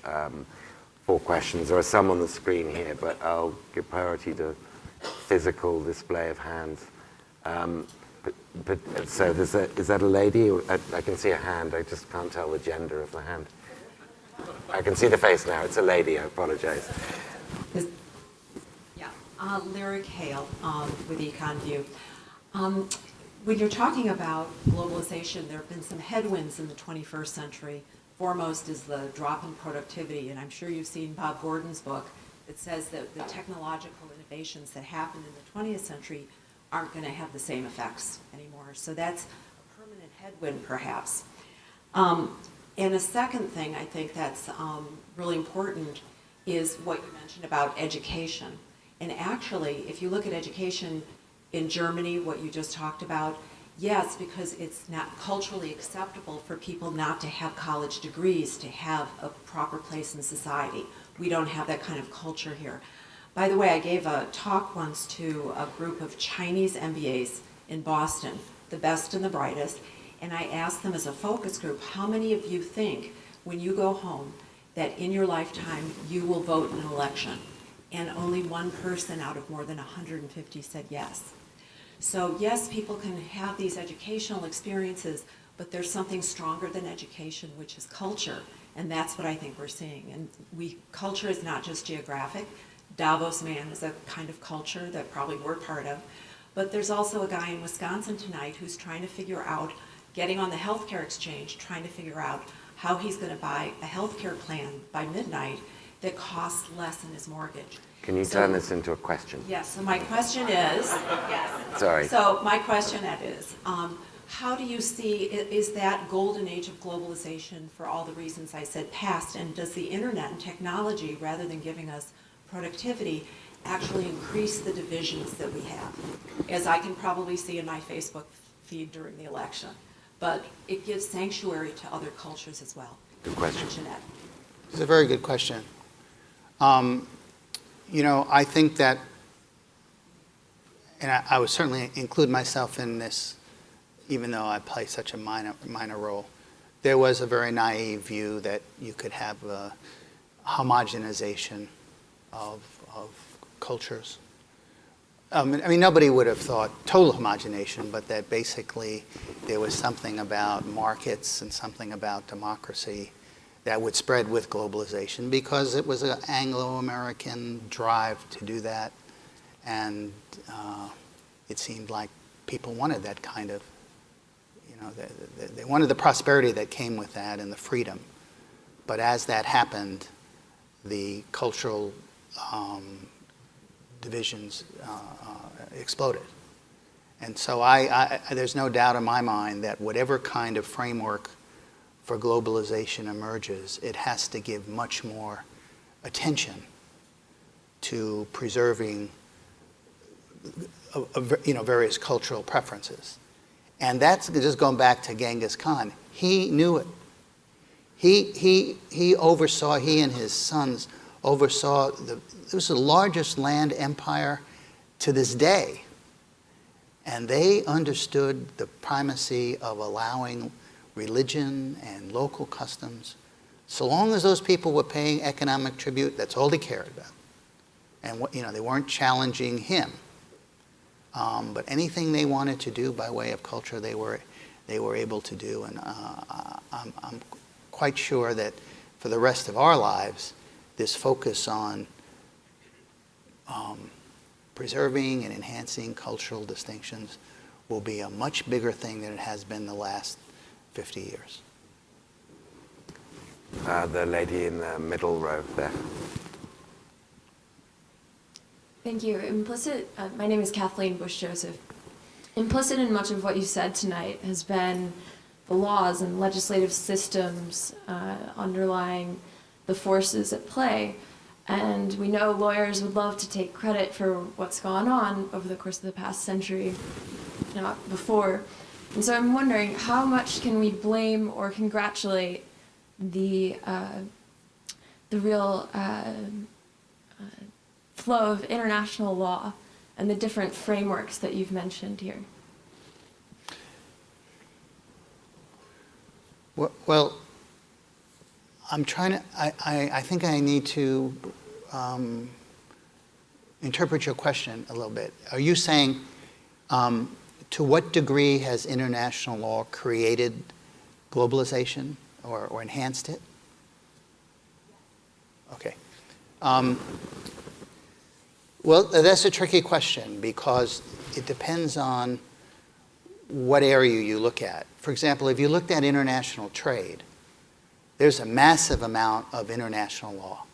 for questions. There are some on the screen here, but I'll give priority to physical display of hands. So is that a lady? I can see a hand. I just can't tell the gender of the hand. I can see the face now. It's a lady. I apologize. Lyric Hale with EconView. When you're talking about globalization, there have been some headwinds in the 21st century. Foremost is the drop in productivity, and I'm sure you've seen Bob Gordon's book that says that the technological innovations that happened in the 20th century aren't going to have the same effects anymore. So that's a permanent headwind, perhaps. And a second thing I think that's really important is what you mentioned about education. And actually, if you look at education in Germany, what you just talked about, Yes, because it's not culturally acceptable for people not to have college degrees, to have a proper place in society. We don't have that kind of culture here. By the way, I gave a talk once to a group of Chinese MBAs in Boston, the best and the brightest, and I asked them as a focus group, how many of you think when you go home that in your lifetime you will vote in an election? And only one person out of more than 150 said yes. So yes, people can have these educational experiences, but there's something stronger than education, which is culture. And that's what I think we're seeing. And culture is not just geographic. Davos Man is a kind of culture that probably we're part of. But there's also a guy in Wisconsin tonight who's trying to figure out, getting on the healthcare exchange, trying to figure out how he's going to buy a healthcare plan by midnight that costs less than his mortgage. Can you turn this into a question? Yes, so my question is, yes. Sorry. So my question is, how do you see, is that golden age of globalization for all the reasons I said past, and does the internet and technology, rather than giving us productivity, actually increase the divisions that we have? As I can probably see in my Facebook feed during the election. But it gives sanctuary to other cultures as well. Good question. Jeanette. It's a very good question. You know, I think that, and I would certainly include myself in this, even though I play such a minor role. There was a very naive view that you could have a homogenization of cultures. I mean, nobody would have thought total homogenation, but that basically there was something about markets and something about democracy that would spread with globalization because it was an Anglo-American drive to do that. And it seemed like people wanted that kind of, you know, they wanted the prosperity that came with that and the freedom. But as that happened, the cultural divisions exploded. And so there's no doubt in my mind that whatever kind of framework for globalization emerges, it has to give much more attention to preserving various cultural preferences. And that's just going back to Genghis Khan. He knew it. He oversaw, he and his sons oversaw, it was the largest land empire to this day. And they understood the primacy of allowing religion and local customs. So long as those people were paying economic tribute, that's all they cared about. And you know, they weren't challenging him. But anything they wanted to do by way of culture, they were able to do. And I'm quite sure that for the rest of our lives, this focus on preserving and enhancing cultural distinctions will be a much bigger thing than it has been the last 50 years. The lady in the middle row there. Thank you. My name is Kathleen Bush-Joseph. Implicit in much of what you said tonight has been the laws and legislative systems underlying the forces at play. And we know lawyers would love to take credit for what's gone on over the course of the past century, if not before. And so I'm wondering, how much can we blame or congratulate the real flow of international law and the different frameworks that you've mentioned here? Well, I'm trying to, I think I need to interpret your question a little bit. Are you saying, to what degree has international law created globalization or enhanced it? Okay. Well, that's a tricky question because it depends on what area you look at. For example, if you looked at international trade, there's a massive amount of international law.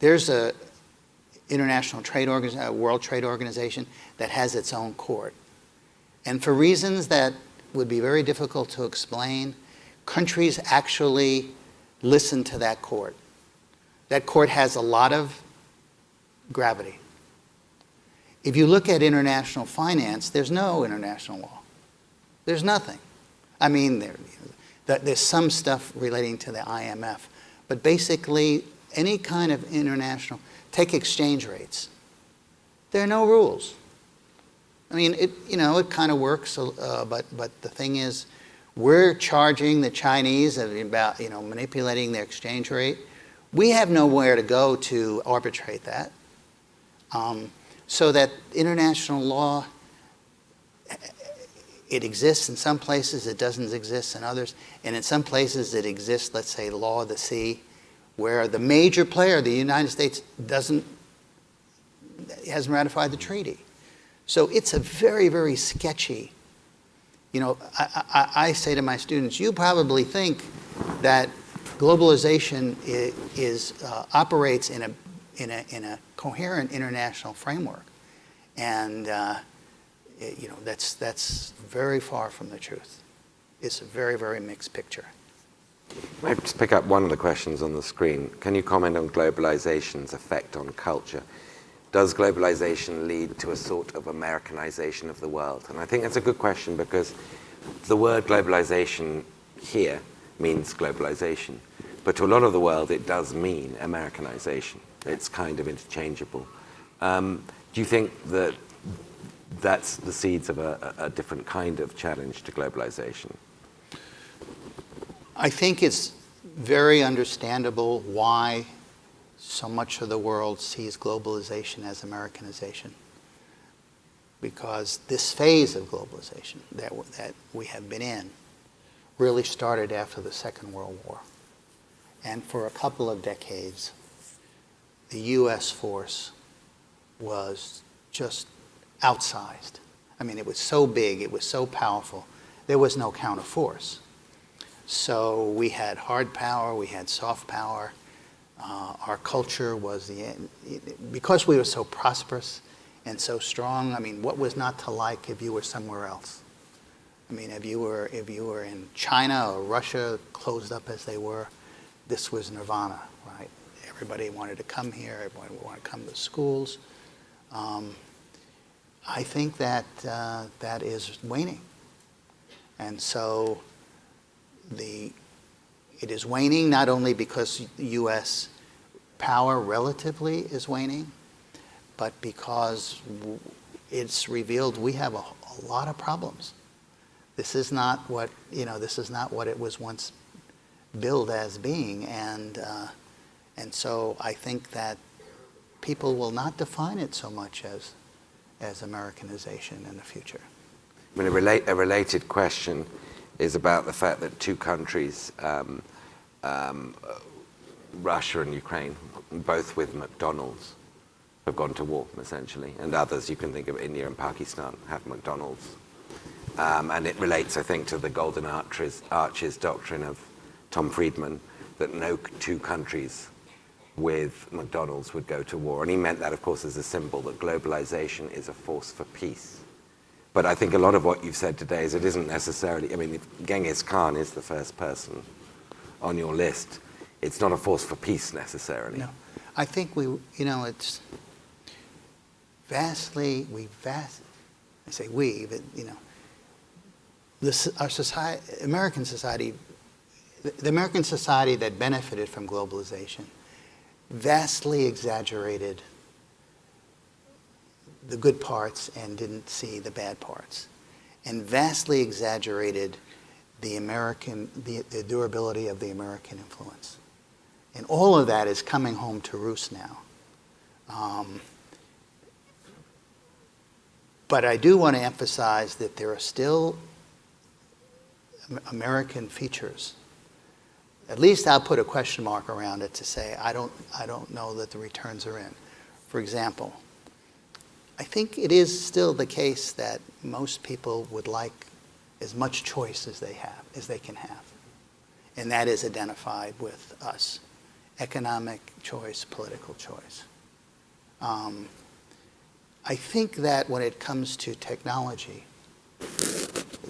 There's a international trade organization, World Trade Organization that has its own court. And for reasons that would be very difficult to explain, countries actually listen to that court. That court has a lot of gravity. If you look at international finance, there's no international law. There's nothing. I mean, there's some stuff relating to the IMF, but basically any kind of international, take exchange rates. There are no rules. I mean, it kind of works, but the thing is, we're charging the Chinese about, manipulating their exchange rate. We have nowhere to go to arbitrate that. So that international law, it exists in some places, it doesn't exist in others, and in some places it exists, let's say, law of the sea, where the major player, the United States, hasn't ratified the treaty. So it's a very, very sketchy. I say to my students, you probably think that globalization operates in a coherent international framework, and that's very far from the truth. It's a very, very mixed picture. I'll just pick up one of the questions on the screen. Can you comment on globalization's effect on culture? Does globalization lead to a sort of Americanization of the world? And I think that's a good question because the word globalization here means globalization. But to a lot of the world, it does mean Americanization. It's kind of interchangeable. Do you think that that's the seeds of a different kind of challenge to globalization? I think it's very understandable why so much of the world sees globalization as Americanization. Because this phase of globalization that we have been in really started after the Second World War. And for a couple of decades, the U.S. force was just outsized. I mean, it was so big, it was so powerful, there was no counter force. So we had hard power, we had soft power. Our culture was because we were so prosperous and so strong. I mean, what was not to like if you were somewhere else? I mean, if you were in China or Russia, closed up as they were, this was nirvana, right? Everybody wanted to come here. Everybody wanted to come to schools. I think that that is waning, and so it is waning not only because U.S. power relatively is waning, but because it's revealed we have a lot of problems. This is not what it was once billed as being, and so I think that people will not define it so much as Americanization in the future. I mean, a related question is about the fact that two countries, Russia and Ukraine, both with McDonald's, have gone to war, essentially, and others, you can think of India and Pakistan, have McDonald's. And it relates, I think, to the golden arches doctrine of Tom Friedman, that no two countries with McDonald's would go to war. And he meant that, of course, as a symbol that globalization is a force for peace. But I think a lot of what you've said today is it isn't necessarily, I mean, if Genghis Khan is the first person on your list, it's not a force for peace necessarily. No. I think it's I say we, but, our society, American society, the American society that benefited from globalization vastly exaggerated the good parts and didn't see the bad parts, and vastly exaggerated the durability of the American influence. And all of that is coming home to roost now. But I do want to emphasize that there are still American features. At least I'll put a question mark around it to say I don't know that the returns are in. For example, I think it is still the case that most people would like as much choice as they can have. And that is identified with us. Economic choice, political choice. I think that when it comes to technology,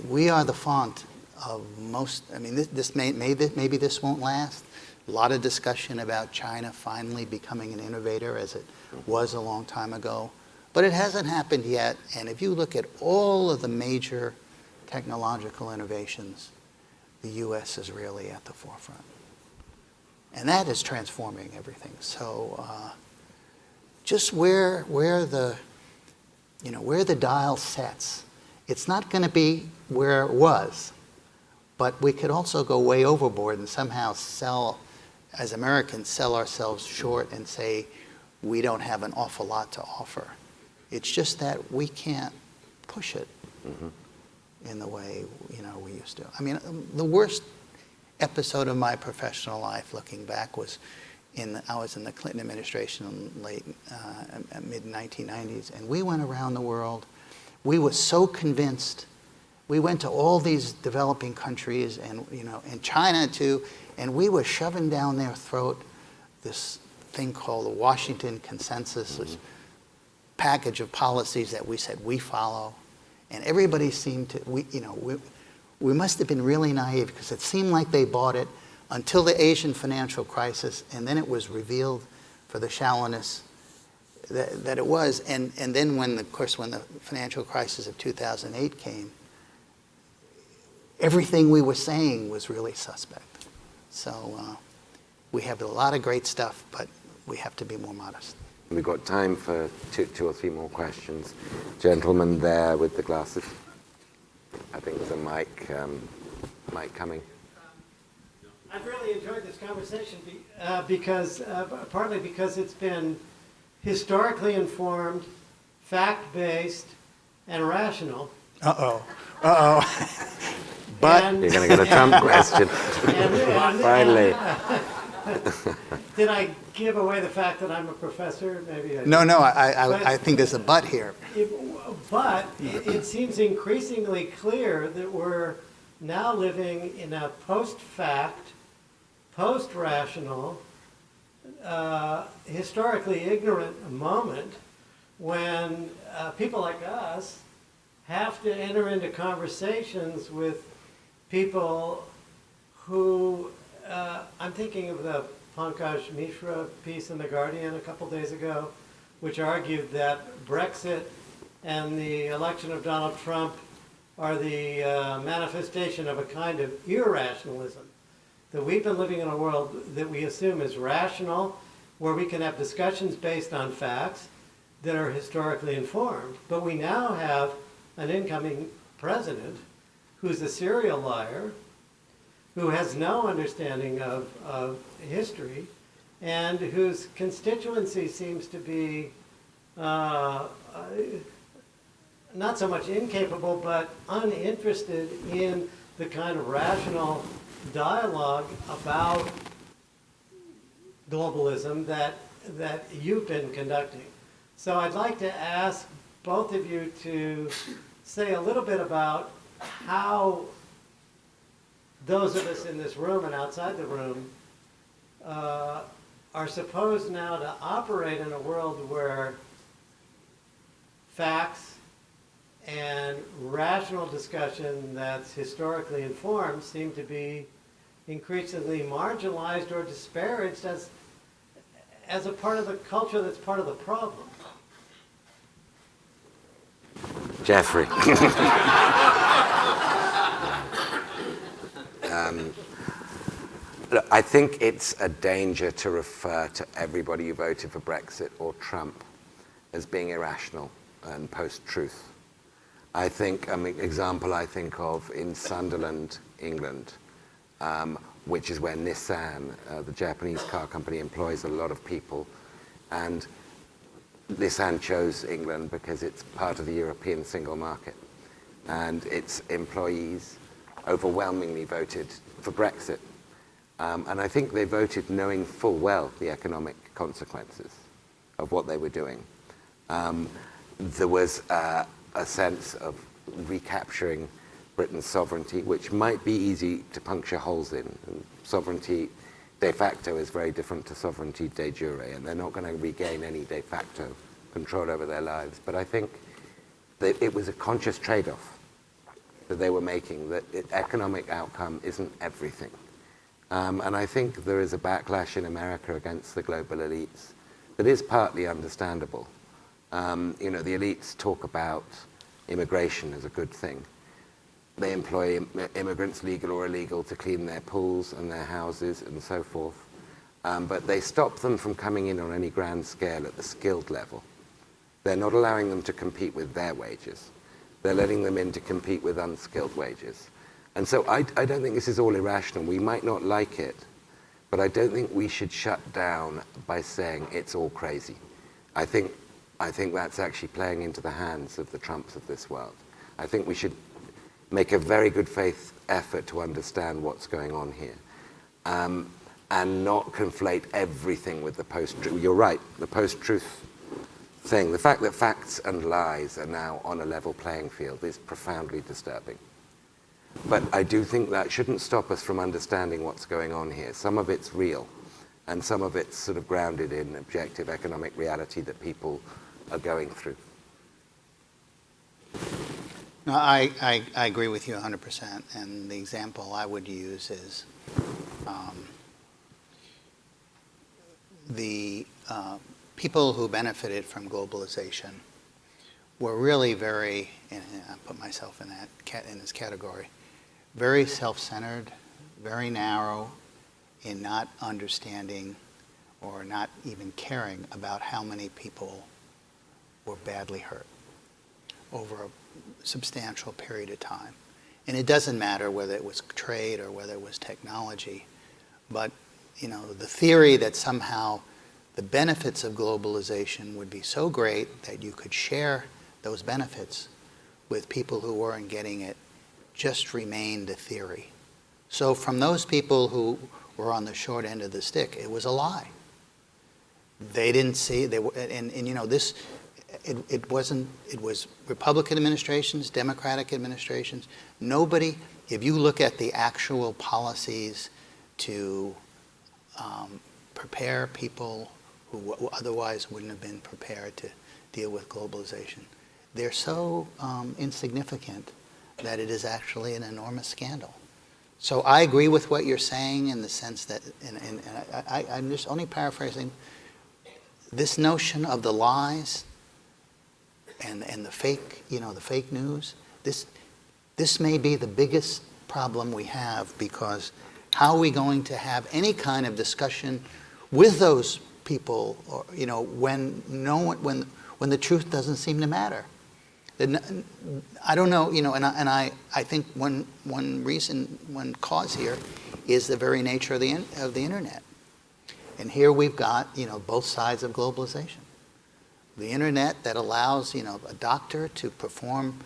we are the font of most. I mean, maybe this won't last. A lot of discussion about China finally becoming an innovator, as it was a long time ago, but it hasn't happened yet. And if you look at all of the major technological innovations, the U.S. is really at the forefront. And that is transforming everything. So just where the dial sets, it's not going to be where it was, but we could also go way overboard and somehow as Americans, sell ourselves short and say we don't have an awful lot to offer. It's just that we can't push it in the way we used to. I mean, the worst episode of my professional life, looking back, was I was in the Clinton administration in late mid-1990s, and we went around the world. We were so convinced. We went to all these developing countries, and and China too, and we were shoving down their throat this thing called the Washington Consensus, this package of policies that we said we follow, and everybody seemed to we must have been really naive because it seemed like they bought it until the Asian financial crisis, and then it was revealed for the shallowness that it was. And then when the financial crisis of 2008 came, everything we were saying was really suspect. So we have a lot of great stuff, but we have to be more modest. We've got time for two or three more questions. Gentleman there with the glasses. I think there's a mic coming. I've really enjoyed this conversation because partly because it's been historically informed, fact-based, and rational. But you're going to get a Trump question. Finally. Did I give away the fact that I'm a professor? Maybe I no, I think there's a but here. But it seems increasingly clear that we're now living in a post-fact, post-rational, historically ignorant moment when people like us have to enter into conversations with people who, I'm thinking of the Pankaj Mishra piece in the Guardian a couple days ago, which argued that Brexit and the election of Donald Trump are the manifestation of a kind of irrationalism. That we've been living in a world that we assume is rational, where we can have discussions based on facts that are historically informed. But we now have an incoming president who's a serial liar, who has no understanding of history, and whose constituency seems to be not so much incapable, but uninterested in the kind of rational dialogue about globalism that you've been conducting. So I'd like to ask both of you to say a little bit about how those of us in this room and outside the room are supposed now to operate in a world where facts and rational discussion that's historically informed seem to be increasingly marginalized or disparaged as a part of the culture that's part of the problem. Jeffrey. Look, I think it's a danger to refer to everybody who voted for Brexit or Trump as being irrational and post-truth. I think, example I think of in Sunderland, England, which is where Nissan, the Japanese car company, employs a lot of people. And Nissan chose England because it's part of the European single market. And its employees overwhelmingly voted for Brexit. And I think they voted knowing full well the economic consequences of what they were doing. There was a sense of recapturing Britain's sovereignty, which might be easy to puncture holes in. And sovereignty de facto is very different to sovereignty de jure, and they're not going to regain any de facto control over their lives. But I think that it was a conscious trade-off that they were making, that economic outcome isn't everything. And I think there is a backlash in America against the global elites that is partly understandable. The elites talk about immigration as a good thing. They employ immigrants, legal or illegal, to clean their pools and their houses and so forth. But they stop them from coming in on any grand scale at the skilled level. They're not allowing them to compete with their wages. They're letting them in to compete with unskilled wages. And so I don't think this is all irrational. We might not like it, but I don't think we should shut down by saying it's all crazy. I think that's actually playing into the hands of the Trumps of this world. I think we should make a very good faith effort to understand what's going on here, and not conflate everything with the post-truth. You're right, the post-truth thing. The fact that facts and lies are now on a level playing field is profoundly disturbing. But I do think that shouldn't stop us from understanding what's going on here. Some of it's real, and some of it's sort of grounded in objective economic reality that people are going through. No, I agree with you 100%. And the example I would use is the people who benefited from globalization were really very, and I put myself in this category, very self-centered, very narrow in not understanding or not even caring about how many people were badly hurt over a substantial period of time. And it doesn't matter whether it was trade or whether it was technology, but the theory that somehow the benefits of globalization would be so great that you could share those benefits with people who weren't getting it just remained a theory. So from those people who were on the short end of the stick, it was a lie. They didn't see, they were, and this, it was Republican administrations, Democratic administrations. Nobody, if you look at the actual policies to prepare people who otherwise wouldn't have been prepared to deal with globalization, they're so insignificant that it is actually an enormous scandal. So I agree with what you're saying in the sense that, and I'm just only paraphrasing, this notion of the lies and the fake, the fake news, this may be the biggest problem we have, because how are we going to have any kind of discussion with those people, or, when the truth doesn't seem to matter? I don't know, and I think one cause here is the very nature of the internet. And here we've got, both sides of globalization. The internet that allows, a doctor to perform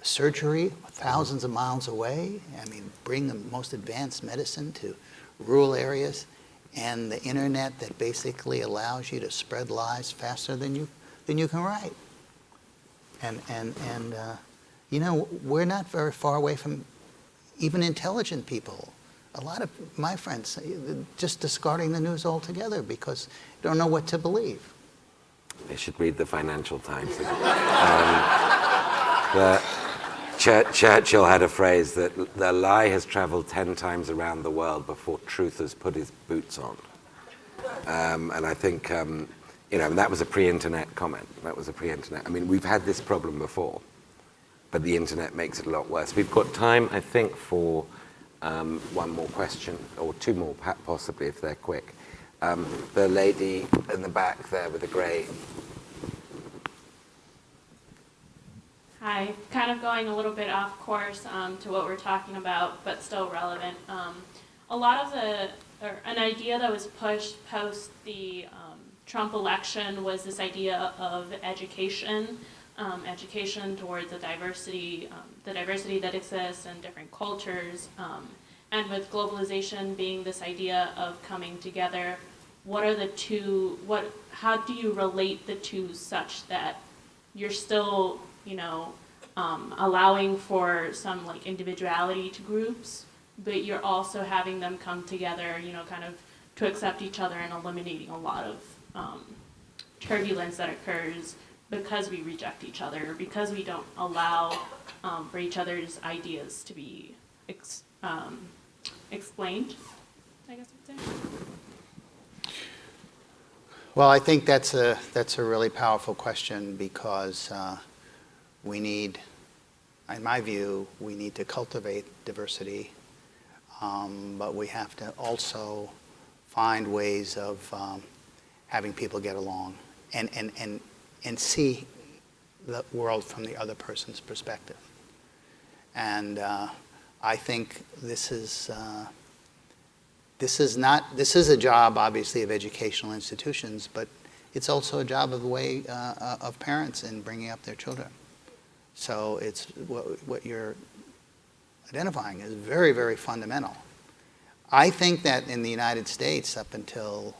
surgery thousands of miles away, bring the most advanced medicine to rural areas, and the internet that basically allows you to spread lies faster than you can write. And we're not very far away from even intelligent people. A lot of my friends just discarding the news altogether because they don't know what to believe. They should read the Financial Times. Churchill had a phrase that the lie has traveled 10 times around the world before truth has put his boots on. And I think, that was a pre-internet comment. That was a pre-internet. We've had this problem before, but the internet makes it a lot worse. We've got time, I think, for one more question, or two more, possibly, if they're quick. The lady in the back there with the grey. Hi, kind of going a little bit off course to what we're talking about, but still relevant. A lot of an idea that was pushed post the Trump election was this idea of education, education towards the diversity that exists in different cultures, and with globalization being this idea of coming together. What are the two? How do you relate the two such that you're still, allowing for some individuality to groups, but you're also having them come together, kind of to accept each other and eliminating a lot of turbulence that occurs because we reject each other, because we don't allow for each other's ideas to be explained, I guess I would say. Well, I think that's a really powerful question, because we need, in my view, we need to cultivate diversity, but we have to also find ways of having people get along and see the world from the other person's perspective. And I think this is a job, obviously, of educational institutions, but it's also a job of the way of parents in bringing up their children. So it's what you're identifying is very, very fundamental. I think that in the United States, up until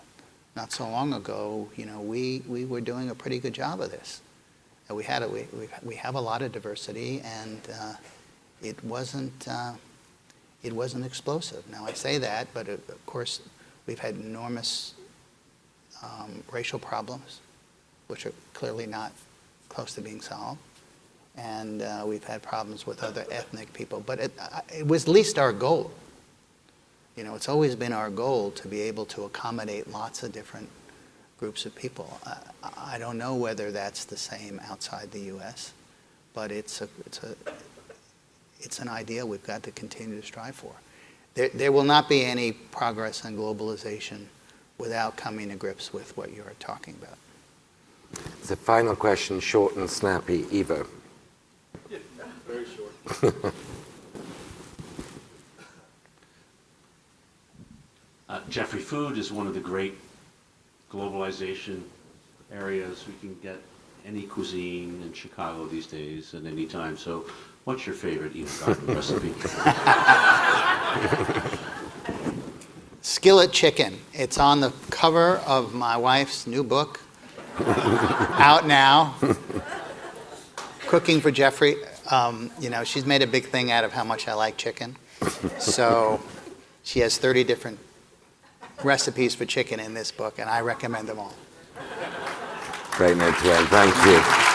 not so long ago, we were doing a pretty good job of this. And we have a lot of diversity, and it wasn't explosive. Now I say that, but of course we've had enormous racial problems, which are clearly not close to being solved, and we've had problems with other ethnic people. But it was at least our goal. It's always been our goal to be able to accommodate lots of different groups of people. I don't know whether that's the same outside the U.S., but it's an idea we've got to continue to strive for. There will not be any progress on globalization without coming to grips with what you're talking about. The final question, short and snappy, Ivo. Yeah, very short. Jeffrey, food is one of the great globalization areas. We can get any cuisine in Chicago these days at any time. So what's your favorite Garten recipe? Skillet chicken. It's on the cover of my wife's new book, out now, Cooking for Jeffrey. She's made a big thing out of how much I like chicken. So she has 30 different recipes for chicken in this book, and I recommend them all. Great note to end. Thank you.